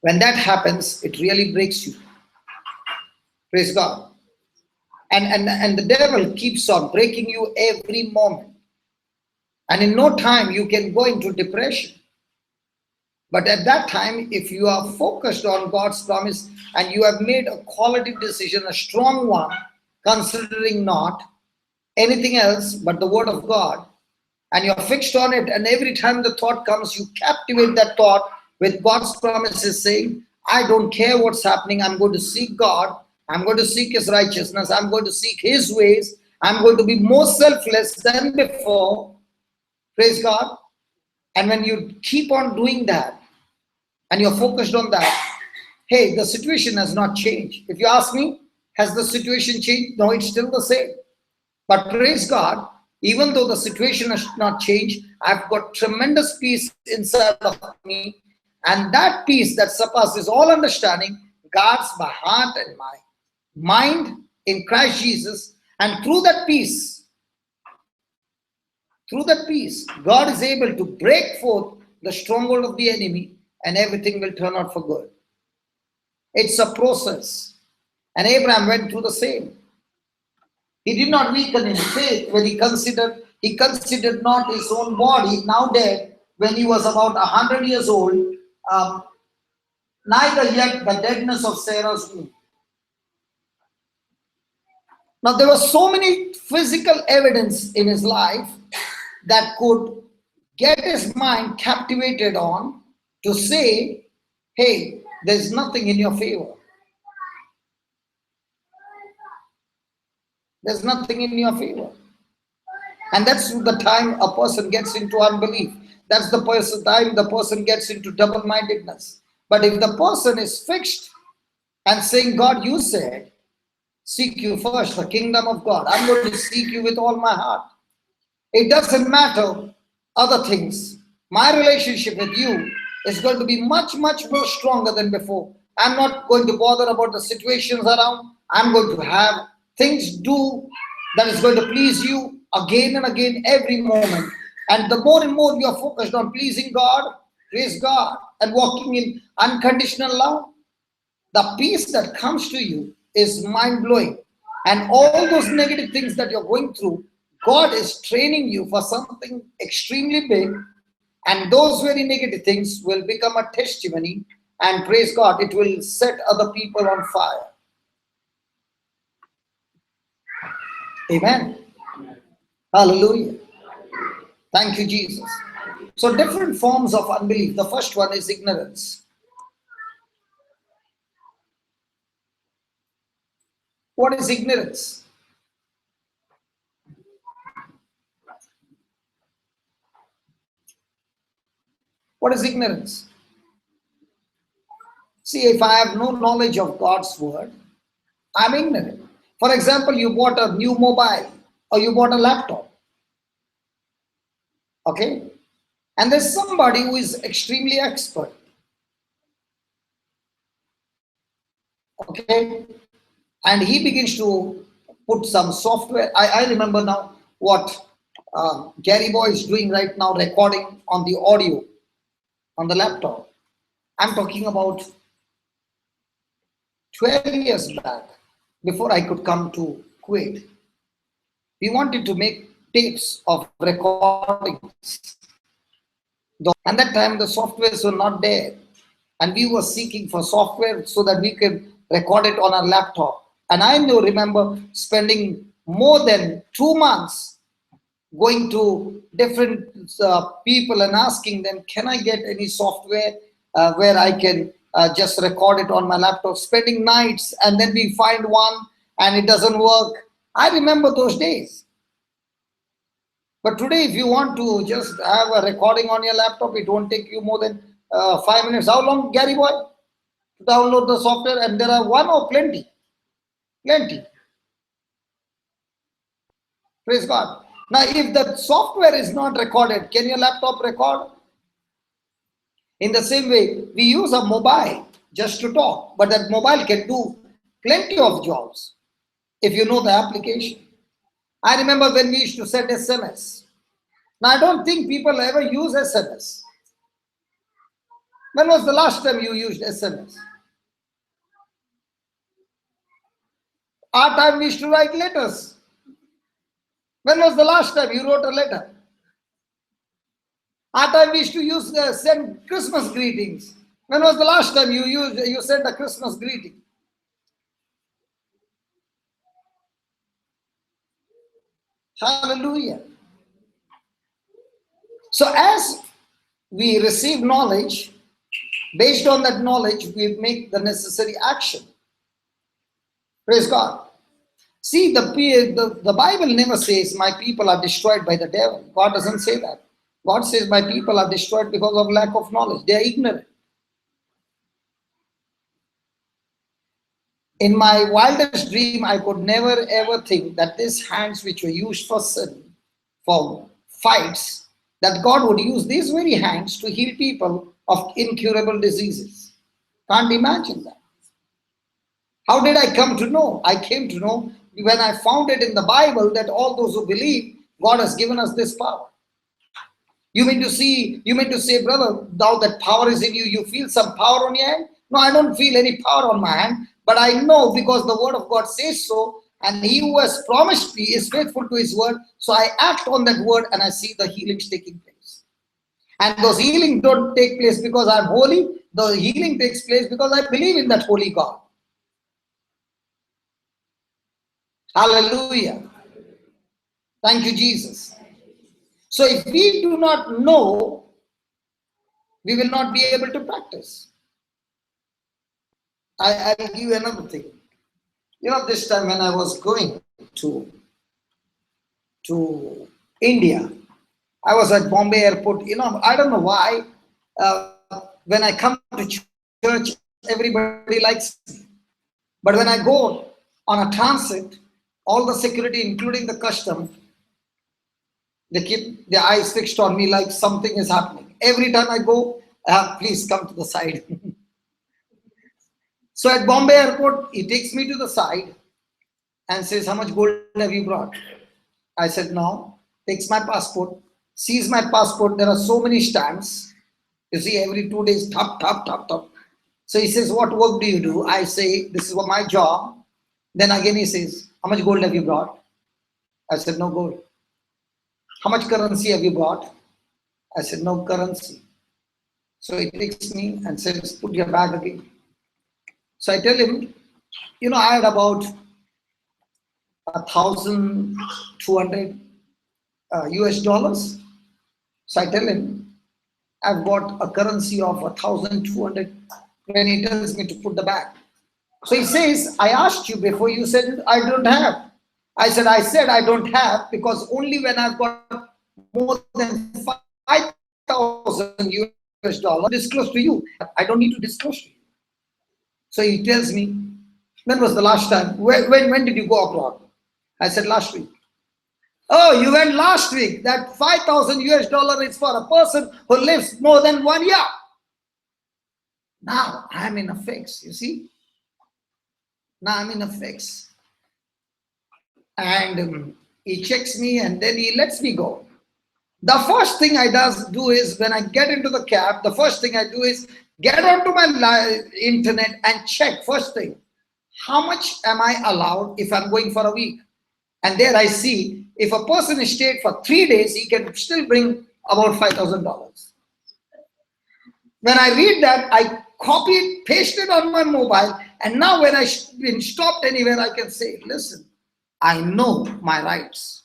when that happens, it really breaks you. Praise God. And the devil keeps on breaking you every moment. And in no time, you can go into depression. But at that time, if you are focused on God's promise and you have made a quality decision, a strong one, considering not anything else but the word of God, and you're fixed on it, and every time the thought comes, you captivate that thought with God's promises, saying, I don't care what's happening, I'm going to seek God, I'm going to seek His righteousness, I'm going to seek His ways, I'm going to be more selfless than before. Praise God. And when you keep on doing that, and you're focused on that, hey, the situation has not changed. If you ask me, has the situation changed? No, it's still the same. But praise God, even though the situation has not changed, I've got tremendous peace inside of me. And that peace that surpasses all understanding guards my heart and my mind in Christ Jesus. And through that peace, God is able to break forth the stronghold of the enemy, and everything will turn out for good. It's a process. And Abraham went through the same. He did not weaken in faith when he considered not his own body, now dead, when he was about 100 years old, neither yet the deadness of Sarah's womb. Now there was so many physical evidence in his life that could get his mind captivated on to say, hey, there's nothing in your favor. There's nothing in your favor. And that's the time a person gets into unbelief. That's the time the person gets into double-mindedness. But if the person is fixed and saying, God, you said, seek you first, the kingdom of God. I'm going to seek you with all my heart. It doesn't matter other things. My relationship with you is going to be much, much more stronger than before. I'm not going to bother about the situations around. I'm going to have things do that is going to please you again and again every moment. And the more and more you are focused on pleasing God, praise God, and walking in unconditional love, the peace that comes to you is mind-blowing. And all those negative things that you're going through, God is training you for something extremely big, and those very negative things will become a testimony, and praise God, it will set other people on fire. Amen. Hallelujah. Thank you, Jesus. So different forms of unbelief. The first one is ignorance. What is ignorance? What is ignorance? See, if I have no knowledge of God's word, I'm ignorant. For example, you bought a new mobile or you bought a laptop. Okay? And there's somebody who is extremely expert. Okay? And he begins to put some software. I remember now what Gary Boy is doing right now, recording on the audio on the laptop. I'm talking about 12 years back, before I could come to Kuwait. We wanted to make tapes of recordings. And that time the softwares were not there. And we were seeking for software so that we could record it on our laptop. And I remember spending more than 2 months going to different people and asking them, can I get any software where I can just record it on my laptop, spending nights, and then we find one and it doesn't work. I remember those days. But today, if you want to just have a recording on your laptop, it won't take you more than 5 minutes. How long, Gary Boy? To download the software, and there are one or plenty. Plenty. Praise God. Now, if the software is not recorded, can your laptop record? In the same way, we use a mobile just to talk, but that mobile can do plenty of jobs if you know the application. I remember when we used to send SMS. Now, I don't think people ever use SMS. When was the last time you used SMS? Our time we used to write letters. When was the last time you wrote a letter? Our time we used to use send Christmas greetings. When was the last time you sent a Christmas greeting? Hallelujah. So as we receive knowledge, based on that knowledge, we make the necessary action. Praise God. See, the Bible never says my people are destroyed by the devil. God doesn't say that. God says my people are destroyed because of lack of knowledge. They are ignorant. In my wildest dream, I could never ever think that these hands which were used for sin, for fights, that God would use these very hands to heal people of incurable diseases. Can't imagine that. How did I come to know? I came to know when I found it in the Bible that all those who believe, God has given us this power. You mean to say, brother, now that power is in you, you feel some power on your hand? No, I don't feel any power on my hand, but I know because the word of God says so, and he who has promised me is faithful to his word, so I act on that word and I see the healings taking place. And those healings don't take place because I'm holy, the healing takes place because I believe in that holy God. Hallelujah. Thank you, Jesus. So if we do not know, we will not be able to practice. I'll give you another thing. You know, this time when I was going to India, I was at Bombay airport. You know, I don't know why. When I come to church, everybody likes me. But when I go on a transit, all the security, including the custom, they keep their eyes fixed on me like something is happening. Every time I go, please come to the side. So at Bombay airport, he takes me to the side and says, how much gold have you brought? I said, no. Takes my passport, sees my passport. There are so many stamps. You see, every 2 days, tap, tap, tap, tap. So he says, what work do you do? I say, this is my job. Then again he says, how much gold have you brought? I said, no gold. How much currency have you brought? I said, no currency. So he takes me and says, put your bag again. So I tell him, you know, I had about 1,200 US dollars. So I tell him, I've got a currency of 1,200 when he tells me to put the bag. So he says, I asked you before, you said I don't have. I said I don't have because only when I've got more than 5,000 US dollars disclose to you. I don't need to disclose to you. So he tells me, when was the last time? When did you go abroad? I said, last week. Oh, you went last week. That 5,000 US dollar is for a person who lives more than 1 year. Now I'm in a fix, you see. Now I'm in a fix. And he checks me and then he lets me go. The first thing I do is when I get into the cab, the first thing I do is get onto my internet and check first thing. How much am I allowed if I'm going for a week? And there I see if a person is stayed for 3 days, he can still bring about $5,000. When I read that, I copy it, paste it on my mobile, and now when I've been stopped anywhere, I can say, listen, I know my rights.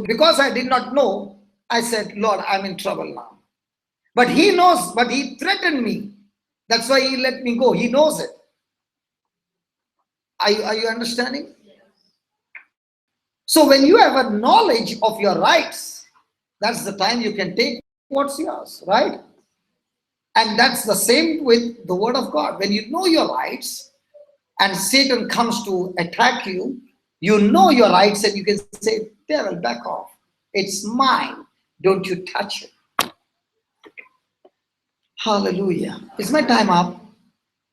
Because I did not know, I said, Lord, I'm in trouble now. But he knows, but he threatened me. That's why he let me go. He knows it. Are you understanding? So when you have a knowledge of your rights, that's the time you can take what's yours, right? And that's the same with the word of God. When you know your rights and Satan comes to attack you, you know your rights and you can say, devil, back off. It's mine. Don't you touch it. Hallelujah. Is my time up?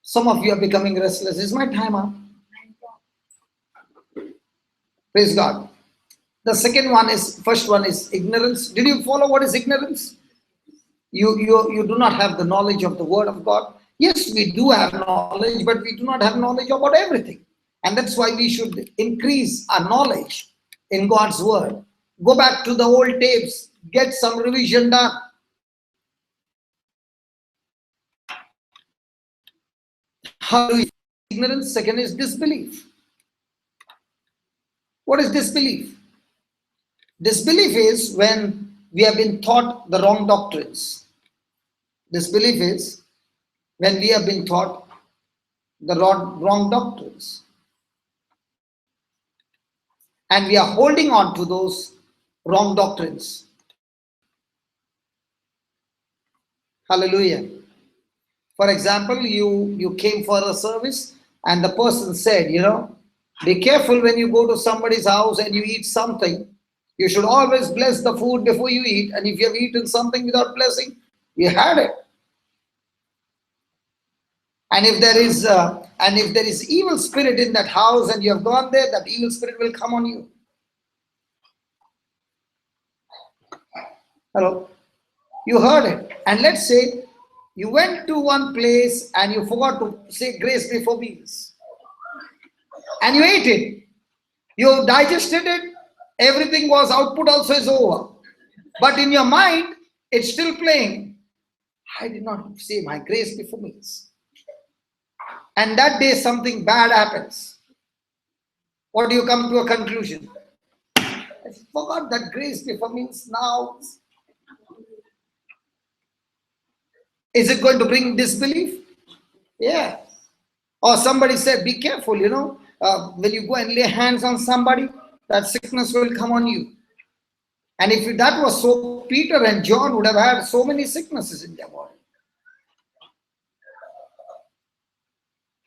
Some of you are becoming restless. Is my time up? Praise God. The first one is ignorance. Did you follow what is ignorance? You do not have the knowledge of the word of God. Yes, we do have knowledge, but we do not have knowledge about everything. And that's why we should increase our knowledge in God's word. Go back to the old tapes, get some revision done. Hallelujah. Ignorance, second is disbelief. What is disbelief? Disbelief is when we have been taught the wrong doctrines. Disbelief is when we have been taught the wrong doctrines. And we are holding on to those wrong doctrines. Hallelujah. For example, you came for a service and the person said, be careful when you go to somebody's house and you eat something. You should always bless the food before you eat. And if you have eaten something without blessing, you had it. And if there is evil spirit in that house and you have gone there, that evil spirit will come on you. Hello? You heard it. And let's say you went to one place and you forgot to say grace before meals. And you ate it. You digested it. Everything was output also is over. But in your mind, it's still playing. I did not say my grace before meals. And that day something bad happens. What do you come to a conclusion? I forgot that grace before meals now. Is it going to bring disbelief? Yeah. Or somebody said, be careful, when you go and lay hands on somebody, that sickness will come on you. And if that was so, Peter and John would have had so many sicknesses in their body.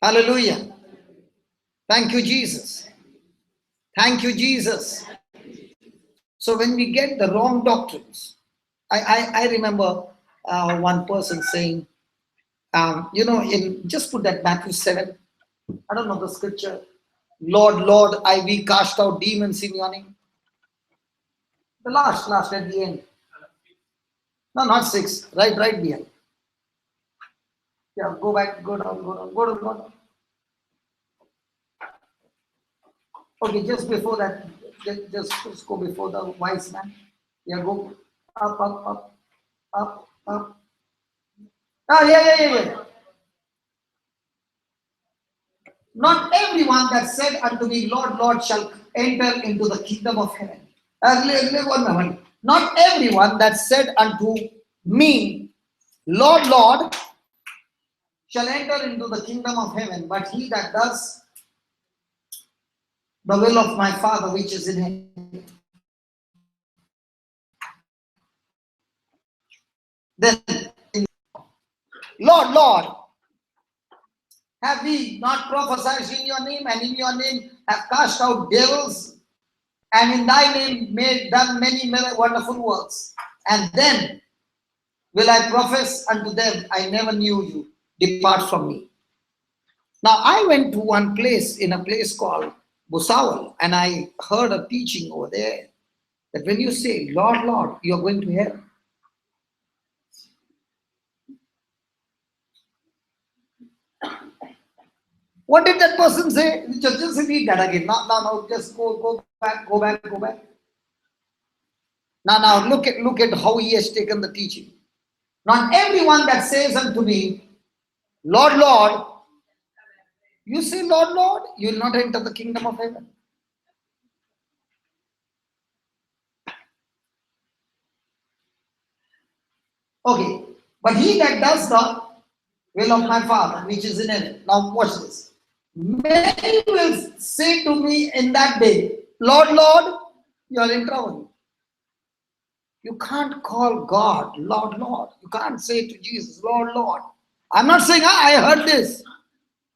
Hallelujah. Thank you, Jesus. Thank you, Jesus. So when we get the wrong doctrines, I remember one person saying, just put that Matthew 7. I don't know the scripture. Lord, Lord, we cast out demons in your name. The last at the end. No, not 6. Right behind. Yeah, go back, go down. Okay, just before that, just go before the wise man. Yeah, go up. Yeah. Not everyone that said unto me, Lord, Lord, shall enter into the kingdom of heaven. Not everyone that said unto me, Lord, Lord, shall enter into the kingdom of heaven, but he that does the will of my Father which is in heaven. Then, Lord, Lord, have we not prophesied in your name, and in your name have cast out devils, and in thy name done many wonderful works? And then will I profess unto them, I never knew you, depart from me. Now I went to one place, in a place called Busawal, and I heard a teaching over there that when you say, Lord, Lord, you are going to heaven. What did that person say? Just repeat that again. No, just go back. Now look at how he has taken the teaching. Not everyone that says unto me, Lord, Lord, you say, Lord, Lord, you will not enter the kingdom of heaven. Okay, but he that does the will of my Father which is in heaven. Now watch this. Many will say to me in that day, Lord, Lord, you are in trouble. You can't call God Lord, Lord. You can't say to Jesus, Lord, Lord. I'm not saying, I heard this.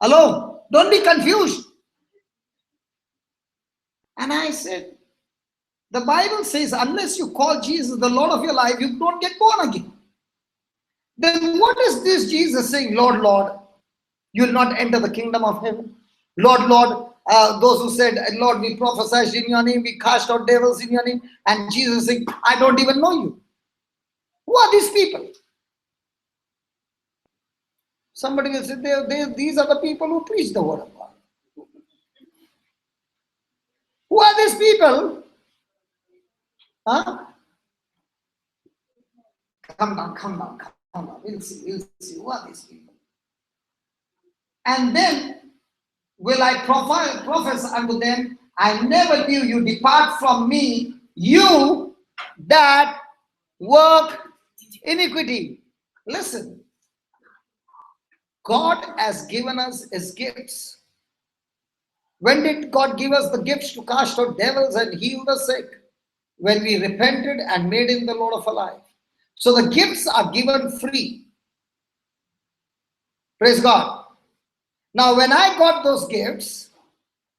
Hello? Don't be confused. And I said, the Bible says, unless you call Jesus the Lord of your life, you don't get born again. Then what is this Jesus saying, Lord, Lord? You will not enter the kingdom of heaven. Lord, Lord, those who said, Lord, we prophesied in your name, we cast out devils in your name, and Jesus saying, I don't even know you. Who are these people? Somebody will say, these are the people who preach the word of God. people, huh? Come down, come down, come down. We'll see who are these people. And then will I profess unto them, I never knew you, depart from me, you that work iniquity. Listen, God has given us his gifts. When did God give us the gifts to cast out devils and heal the sick? When we repented and made him the Lord of our life. So the gifts are given free. Praise God. Now when I got those gifts,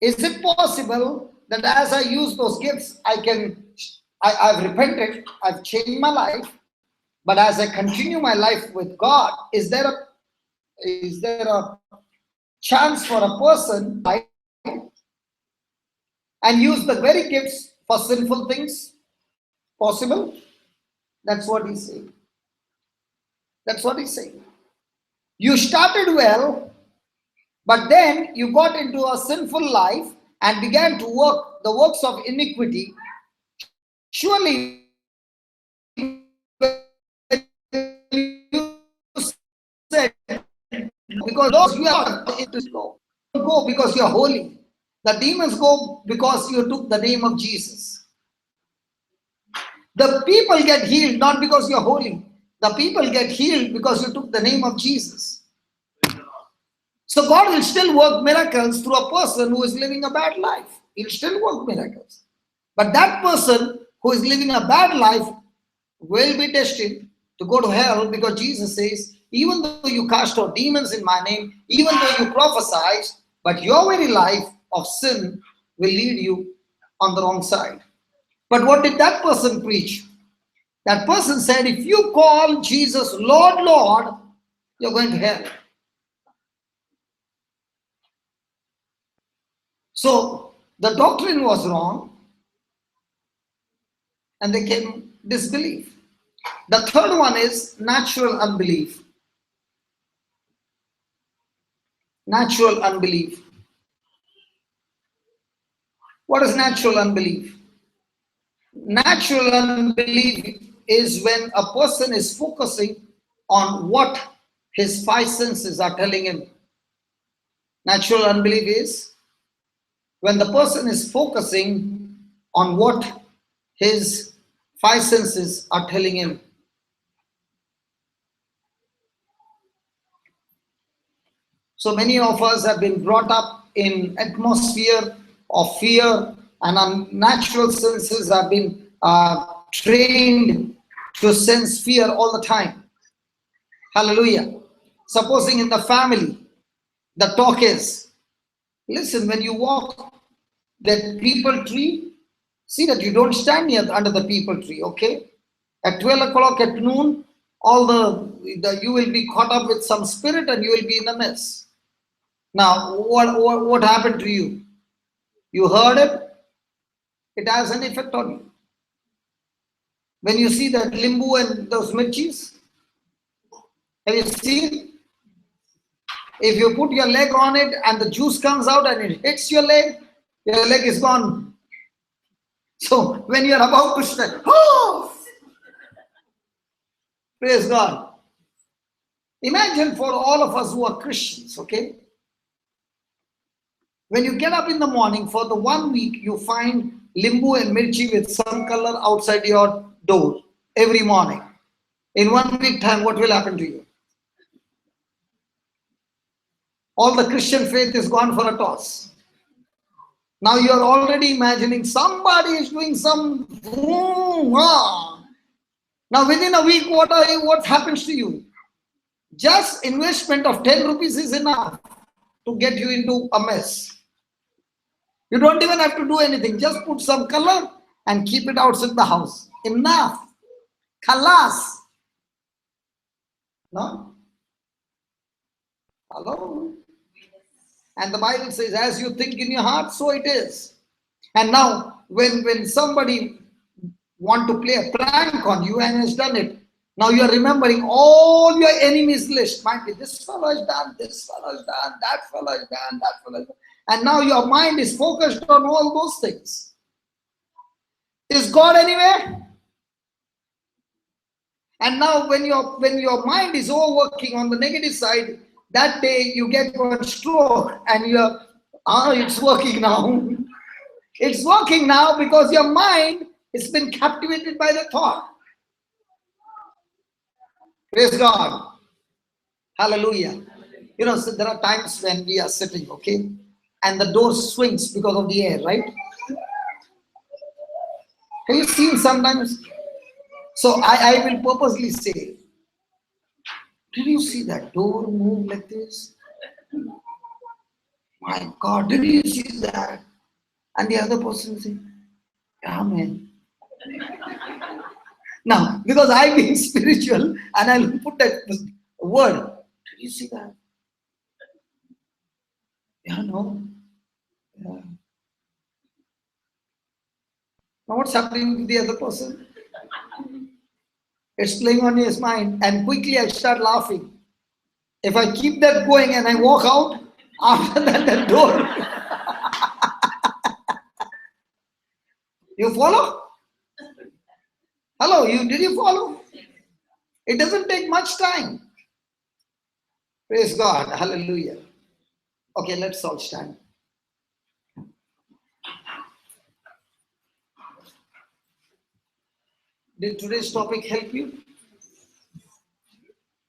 is it possible that as I use those gifts, I've repented, I've changed my life, but as I continue my life with God, is there a chance for a person and use the very gifts for sinful things? Possible? That's what he's saying. That's what he's saying. You started well, but then you got into a sinful life and began to work the works of iniquity. Surely, you said, because those you are, it is go. Go because you are holy. The demons go because you took the name of Jesus. The people get healed not because you are holy. The people get healed because you took the name of Jesus. So God will still work miracles through a person who is living a bad life. He'll still work miracles. But that person who is living a bad life will be destined to go to hell, because Jesus says, even though you cast out demons in my name, even though you prophesy, but your very life of sin will lead you on the wrong side. But what did that person preach? That person said, if you call Jesus Lord, Lord, you're going to hell. So the doctrine was wrong, and they came disbelief. The third one is natural unbelief. Natural unbelief. What is natural unbelief? Natural unbelief is when a person is focusing on what his five senses are telling him. Natural unbelief is when the person is focusing on what his five senses are telling him. So many of us have been brought up in atmosphere of fear, and our natural senses have been trained to sense fear all the time. Hallelujah. Supposing in the family, the talk is, listen, when you walk that people tree, see that you don't stand near under the people tree, okay? At 12 o'clock at noon, you will be caught up with some spirit and you will be in a mess. Now, what happened to you? You heard it, it has an effect on you. When you see that limbu and those mirchis, have you seen? If you put your leg on it and the juice comes out and it hits your leg is gone. So when you are about to strike, oh! Praise God. Imagine for all of us who are Christians, okay? When you get up in the morning, for the 1 week, you find limbu and mirchi with some color outside your door every morning. In 1 week time, what will happen to you? All the Christian faith is gone for a toss. Now you are already imagining somebody is doing some. Now within a week, what happens to you? Just investment of 10 rupees is enough to get you into a mess. You don't even have to do anything. Just put some color and keep it outside the house. Enough. Khalas. No? Hello? And the Bible says, as you think in your heart, so it is. And now, when somebody want to play a prank on you and has done it, now you are remembering all your enemies list. Might be this fellow has done, this fellow has done, that fellow has done, that fellow has done. And now your mind is focused on all those things. Is God anywhere? And now when your mind is all working on the negative side, that day you get one stroke and it's working now. It's working now because your mind has been captivated by the thought. Praise God. Hallelujah. So there are times when we are sitting, okay, and the door swings because of the air, right? Have you seen sometimes? So I will purposely say, did you see that door move like this? My God, did you see that? And the other person will say, yeah, man. Now, because I'm being spiritual and I'll put that word, did you see that? Yeah, no. Yeah. Now what's happening to the other person? It's playing on his mind, and quickly I start laughing. If I keep that going and I walk out, after that the door. You follow? Hello, did you follow? It doesn't take much time. Praise God. Hallelujah. Okay, let's all stand. Did today's topic help you?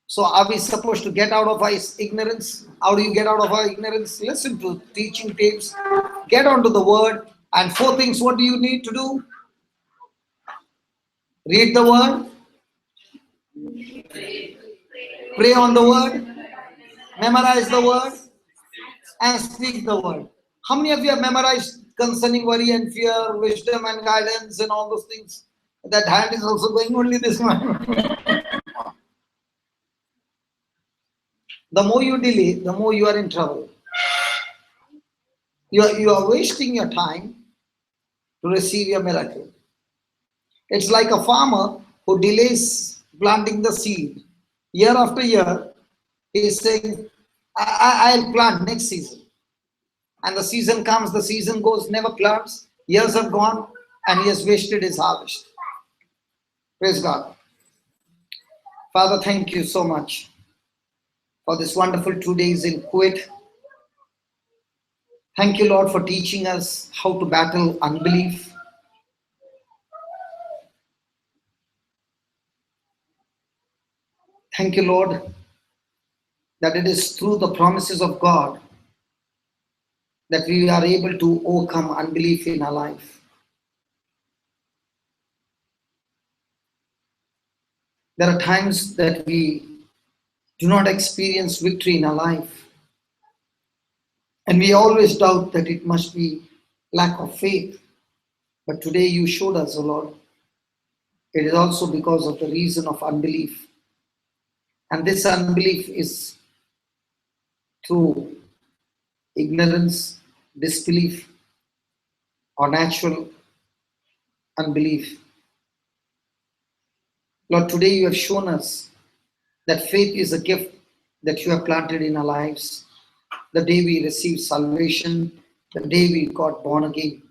So are we supposed to get out of our ignorance? How do you get out of our ignorance? Listen to teaching tapes. Get onto the word. And 4 things, what do you need to do? Read the word. Pray on the word. Memorize the word. And speak the word. How many of you have memorized concerning worry and fear, wisdom and guidance and all those things? That hand is also going only this one. The more you delay, the more you are in trouble. You are wasting your time to receive your miracle. It's like a farmer who delays planting the seed. Year after year, he is saying, I'll plant next season. And the season comes, the season goes, never plants. Years have gone and he has wasted his harvest. Praise God. Father, thank you so much for this wonderful 2 days in Kuwait. Thank you, Lord, for teaching us how to battle unbelief. Thank you, Lord, that it is through the promises of God that we are able to overcome unbelief in our life. There are times that we do not experience victory in our life. And we always doubt that it must be lack of faith. But today you showed us, O Lord, it is also because of the reason of unbelief. And this unbelief is through ignorance, disbelief, or natural unbelief. Lord, today you have shown us that faith is a gift that you have planted in our lives. The day we received salvation, the day we got born again.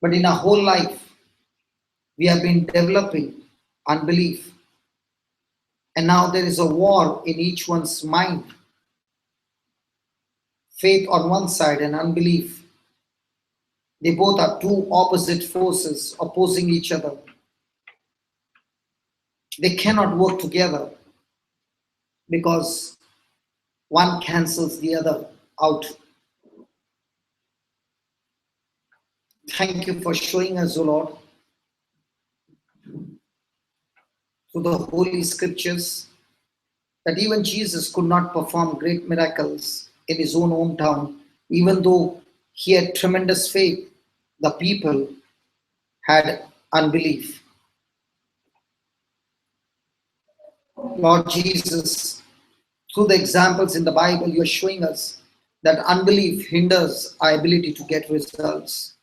But in our whole life, we have been developing unbelief. And now there is a war in each one's mind. Faith on one side and unbelief. They both are two opposite forces opposing each other. They cannot work together because one cancels the other out. Thank you for showing us, O Lord, through the Holy Scriptures, that even Jesus could not perform great miracles in his own hometown, even though he had tremendous faith. The people had unbelief. Lord Jesus, through the examples in the Bible, you are showing us that unbelief hinders our ability to get results.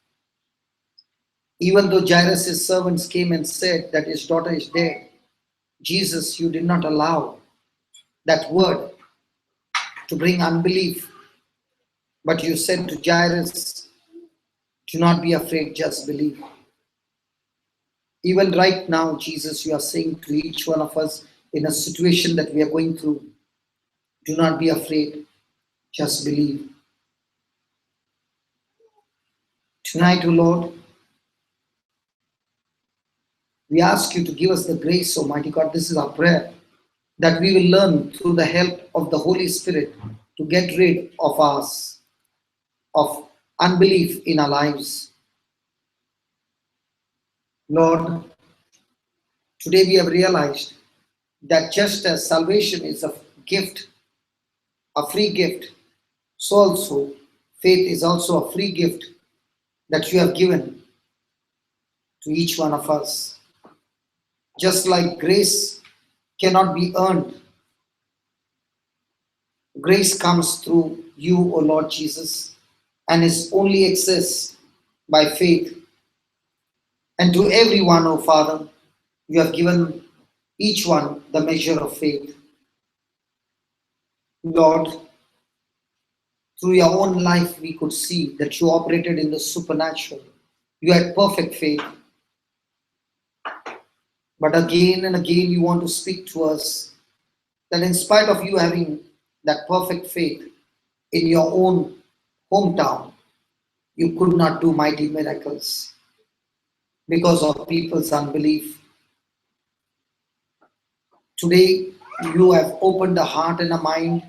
Even though Jairus' servants came and said that his daughter is dead, Jesus, you did not allow that word to bring unbelief, but you said to Jairus, do not be afraid, just believe. Even right now, Jesus, you are saying to each one of us in a situation that we are going through, do not be afraid, just believe. Tonight, O Lord, we ask you to give us the grace, Almighty God. This is our prayer, that we will learn through the help of the Holy Spirit to get rid of us, of unbelief in our lives. Lord, today we have realized that just as salvation is a gift, a free gift, so also faith is also a free gift that you have given to each one of us. Just like grace cannot be earned, grace comes through you, O Lord Jesus, and is only accessed by faith. And to everyone, O Father, you have given each one the measure of faith. Lord, through your own life, we could see that you operated in the supernatural. You had perfect faith. But again and again, you want to speak to us that in spite of you having that perfect faith in your own hometown, you could not do mighty miracles because of people's unbelief. Today, you have opened a heart and a mind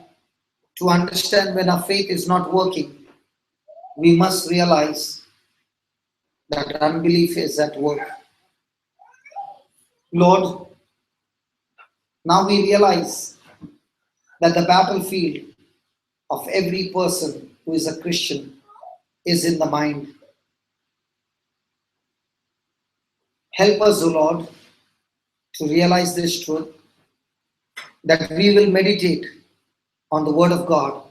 to understand when our faith is not working, we must realize that unbelief is at work. Lord, now we realize that the battlefield of every person who is a Christian is in the mind. Help us, O Lord, to realize this truth, that we will meditate on the Word of God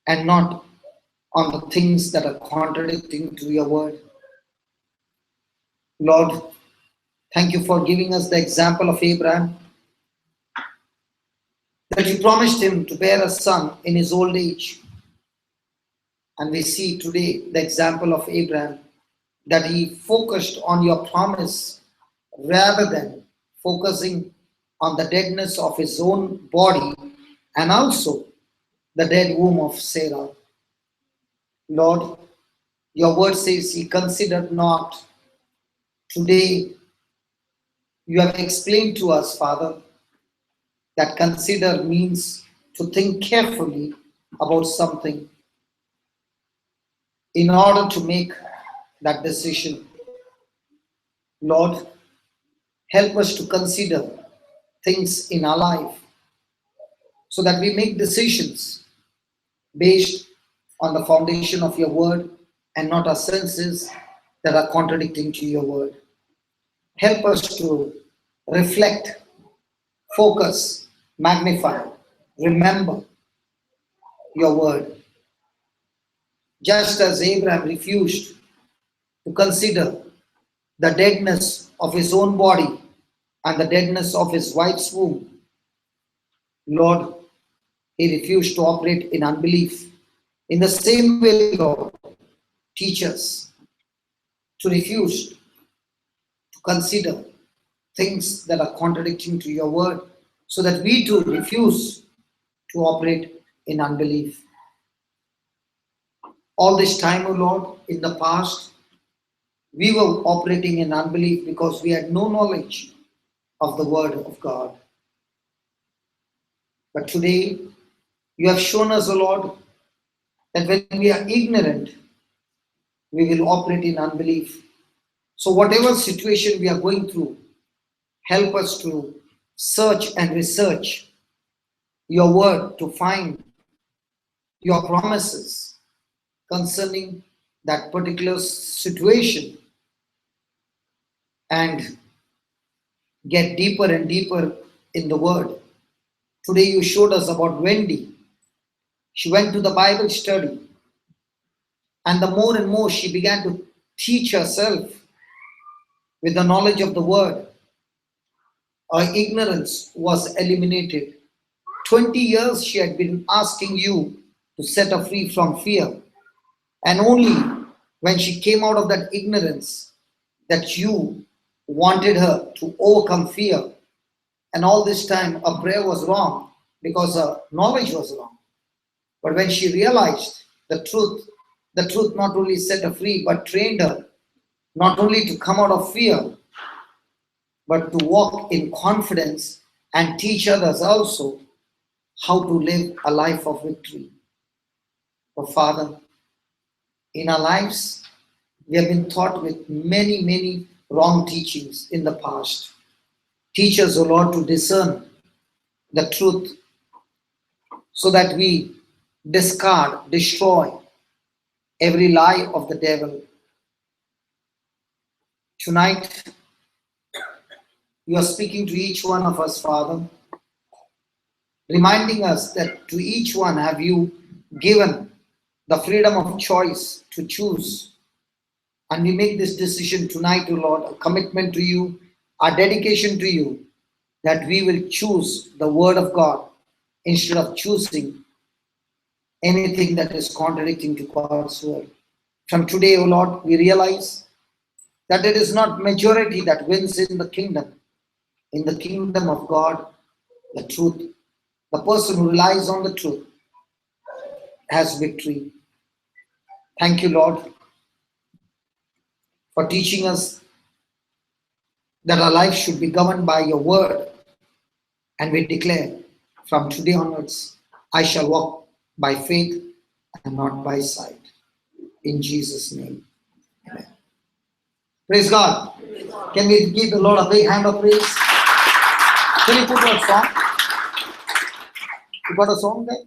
and not on the things that are contradicting to your Word. Lord, thank you for giving us the example of Abraham, that you promised him to bear a son in his old age. And we see today the example of Abraham, that he focused on your promise rather than focusing on the deadness of his own body and also the dead womb of Sarah. Lord, your word says he considered not. Today, you have explained to us, Father, that consider means to think carefully about something in order to make that decision. Lord, help us to consider things in our life so that we make decisions based on the foundation of your word and not our senses that are contradicting to your word. Help us to reflect, focus, magnify, remember your word. Just as Abraham refused to consider the deadness of his own body and the deadness of his wife's womb, Lord, he refused to operate in unbelief. In the same way, Lord, teach us to refuse to consider things that are contradicting to your word, so that we too refuse to operate in unbelief. All this time, O Lord, in the past, we were operating in unbelief because we had no knowledge of the word of God. But today, you have shown us, O Lord, that when we are ignorant, we will operate in unbelief. So whatever situation we are going through, help us to search and research your word to find your promises concerning that particular situation and get deeper and deeper in the word. Today you showed us about Wendy. She went to the Bible study, and the more and more she began to teach herself with the knowledge of the word, her ignorance was eliminated. 20 years she had been asking you to set her free from fear. And only when she came out of that ignorance that you wanted her to overcome fear. And all this time, her prayer was wrong because her knowledge was wrong. But when she realized the truth not only set her free, but trained her not only to come out of fear, but to walk in confidence and teach others also how to live a life of victory. Oh Father, in our lives, we have been taught with many wrong teachings in the past. Teach us, O Lord, to discern the truth so that we discard, destroy every lie of the devil. Tonight, you are speaking to each one of us, Father, reminding us that to each one have you given the freedom of choice to choose. And we make this decision tonight, O Lord, a commitment to you, our dedication to you, that we will choose the word of God instead of choosing anything that is contradicting to God's word. From today, O Lord, we realize that it is not majority that wins in the kingdom. In the kingdom of God, the truth, the person who relies on the truth has victory. Thank you, Lord, for teaching us that our life should be governed by your word. And we declare from today onwards, I shall walk by faith and not by sight. In Jesus' name, amen. Praise God. Can we give the Lord a big hand of praise? Can you put a song? You got a song there?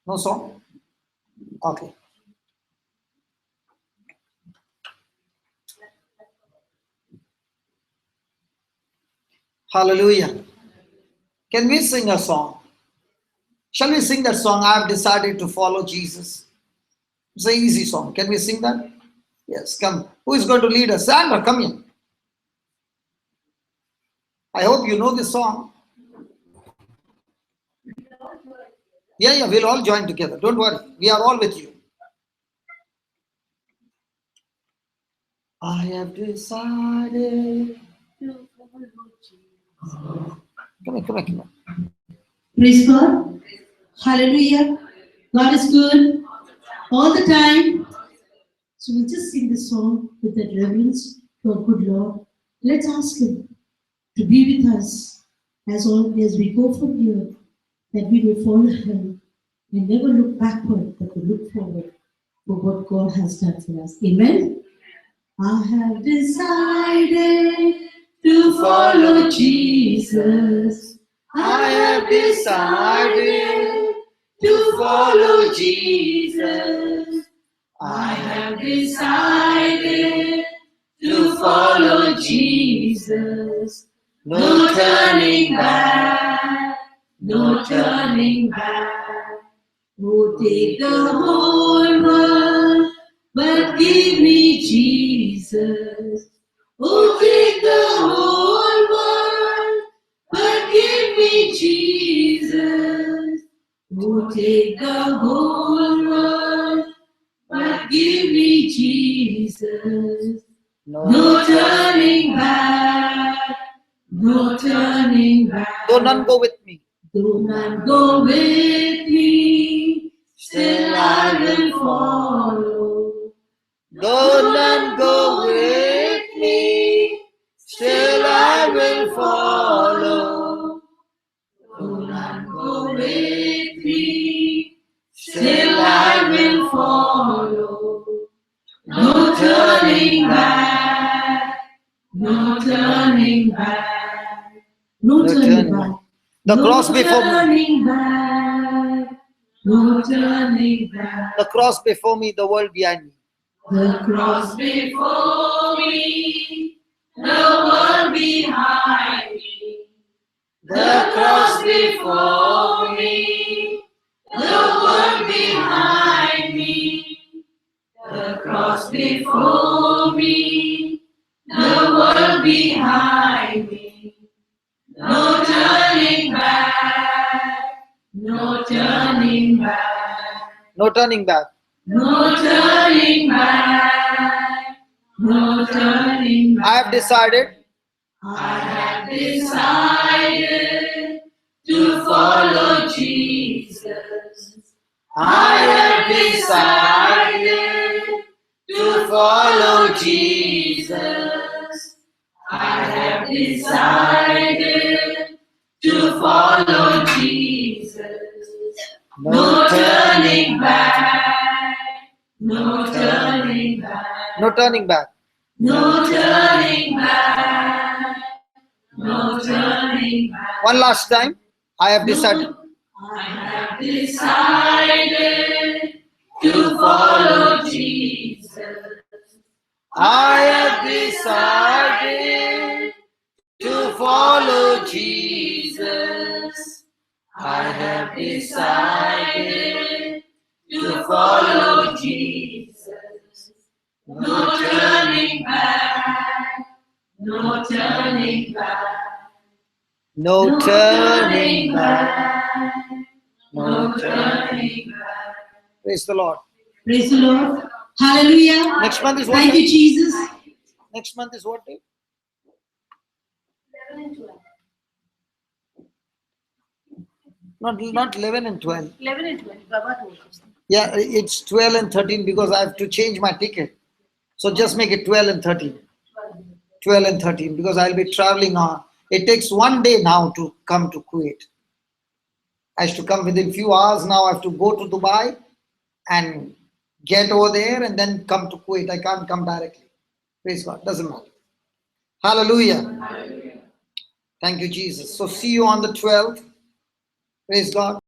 No song? Okay. Hallelujah. Can we sing a song? Shall we sing that song? I have decided to follow Jesus. It's an easy song. Can we sing that? Yes, come. Who is going to lead us? Sandra, come here. I hope you know this song. Yeah, we'll all join together. Don't worry. We are all with you. I have decided to follow Jesus. Come here. Praise God. Hallelujah. God is good all the time. So we'll just sing this song with that reverence to our good Lord. Let's ask Him to be with us as we go from here, that we will follow Him and never look backward, but to look forward for what God has done for us. Amen. I have decided to follow Jesus. I have decided to follow Jesus. I have decided to follow Jesus. No turning back, no turning back. Oh, take the whole world, but give me Jesus. Oh, take the whole world, but give me Jesus. Oh, take the whole world, but give me Jesus. No turning back, no turning back. Though none go with me. Though none go with me, still I will follow. Though none go with me, still I will follow. Though none go with me, still I will follow. No turning back, no turning back, no turning back. The cross before me. No turning back, no turning back. The cross before me, the world behind me. The cross before me, the world behind me. The cross before me, the world behind me. The cross before me, the world behind me. No turning back, no turning back. No turning back. No turning back, no turning back. I have decided I have decided to follow Jesus. I have decided to follow Jesus. I have decided to follow Jesus. No turning back. No turning back. no turning back. No turning back. No turning back. One last time. I have decided. I have decided to follow Jesus. I have decided to follow Jesus. I have decided to follow Jesus. No turning back. No turning back. No turning back. No turning back. Praise the Lord. Praise the Lord. Hallelujah. Next month is what Thank day? you, Jesus. Next month is what day? 11 and 12. Not 11 and 12. 11 and 12. Baba told us. Yeah, it's 12 and 13 because I have to change my ticket. So just make it 12 and 13. 12 and 13 because I'll be traveling on. It takes 1 day now to come to Kuwait. I used to come within few hours. Now I have to go to Dubai and get over there and then come to Kuwait. I can't come directly. Praise God. Doesn't matter. Hallelujah. Thank you, Jesus. So see you on the 12th. Praise God.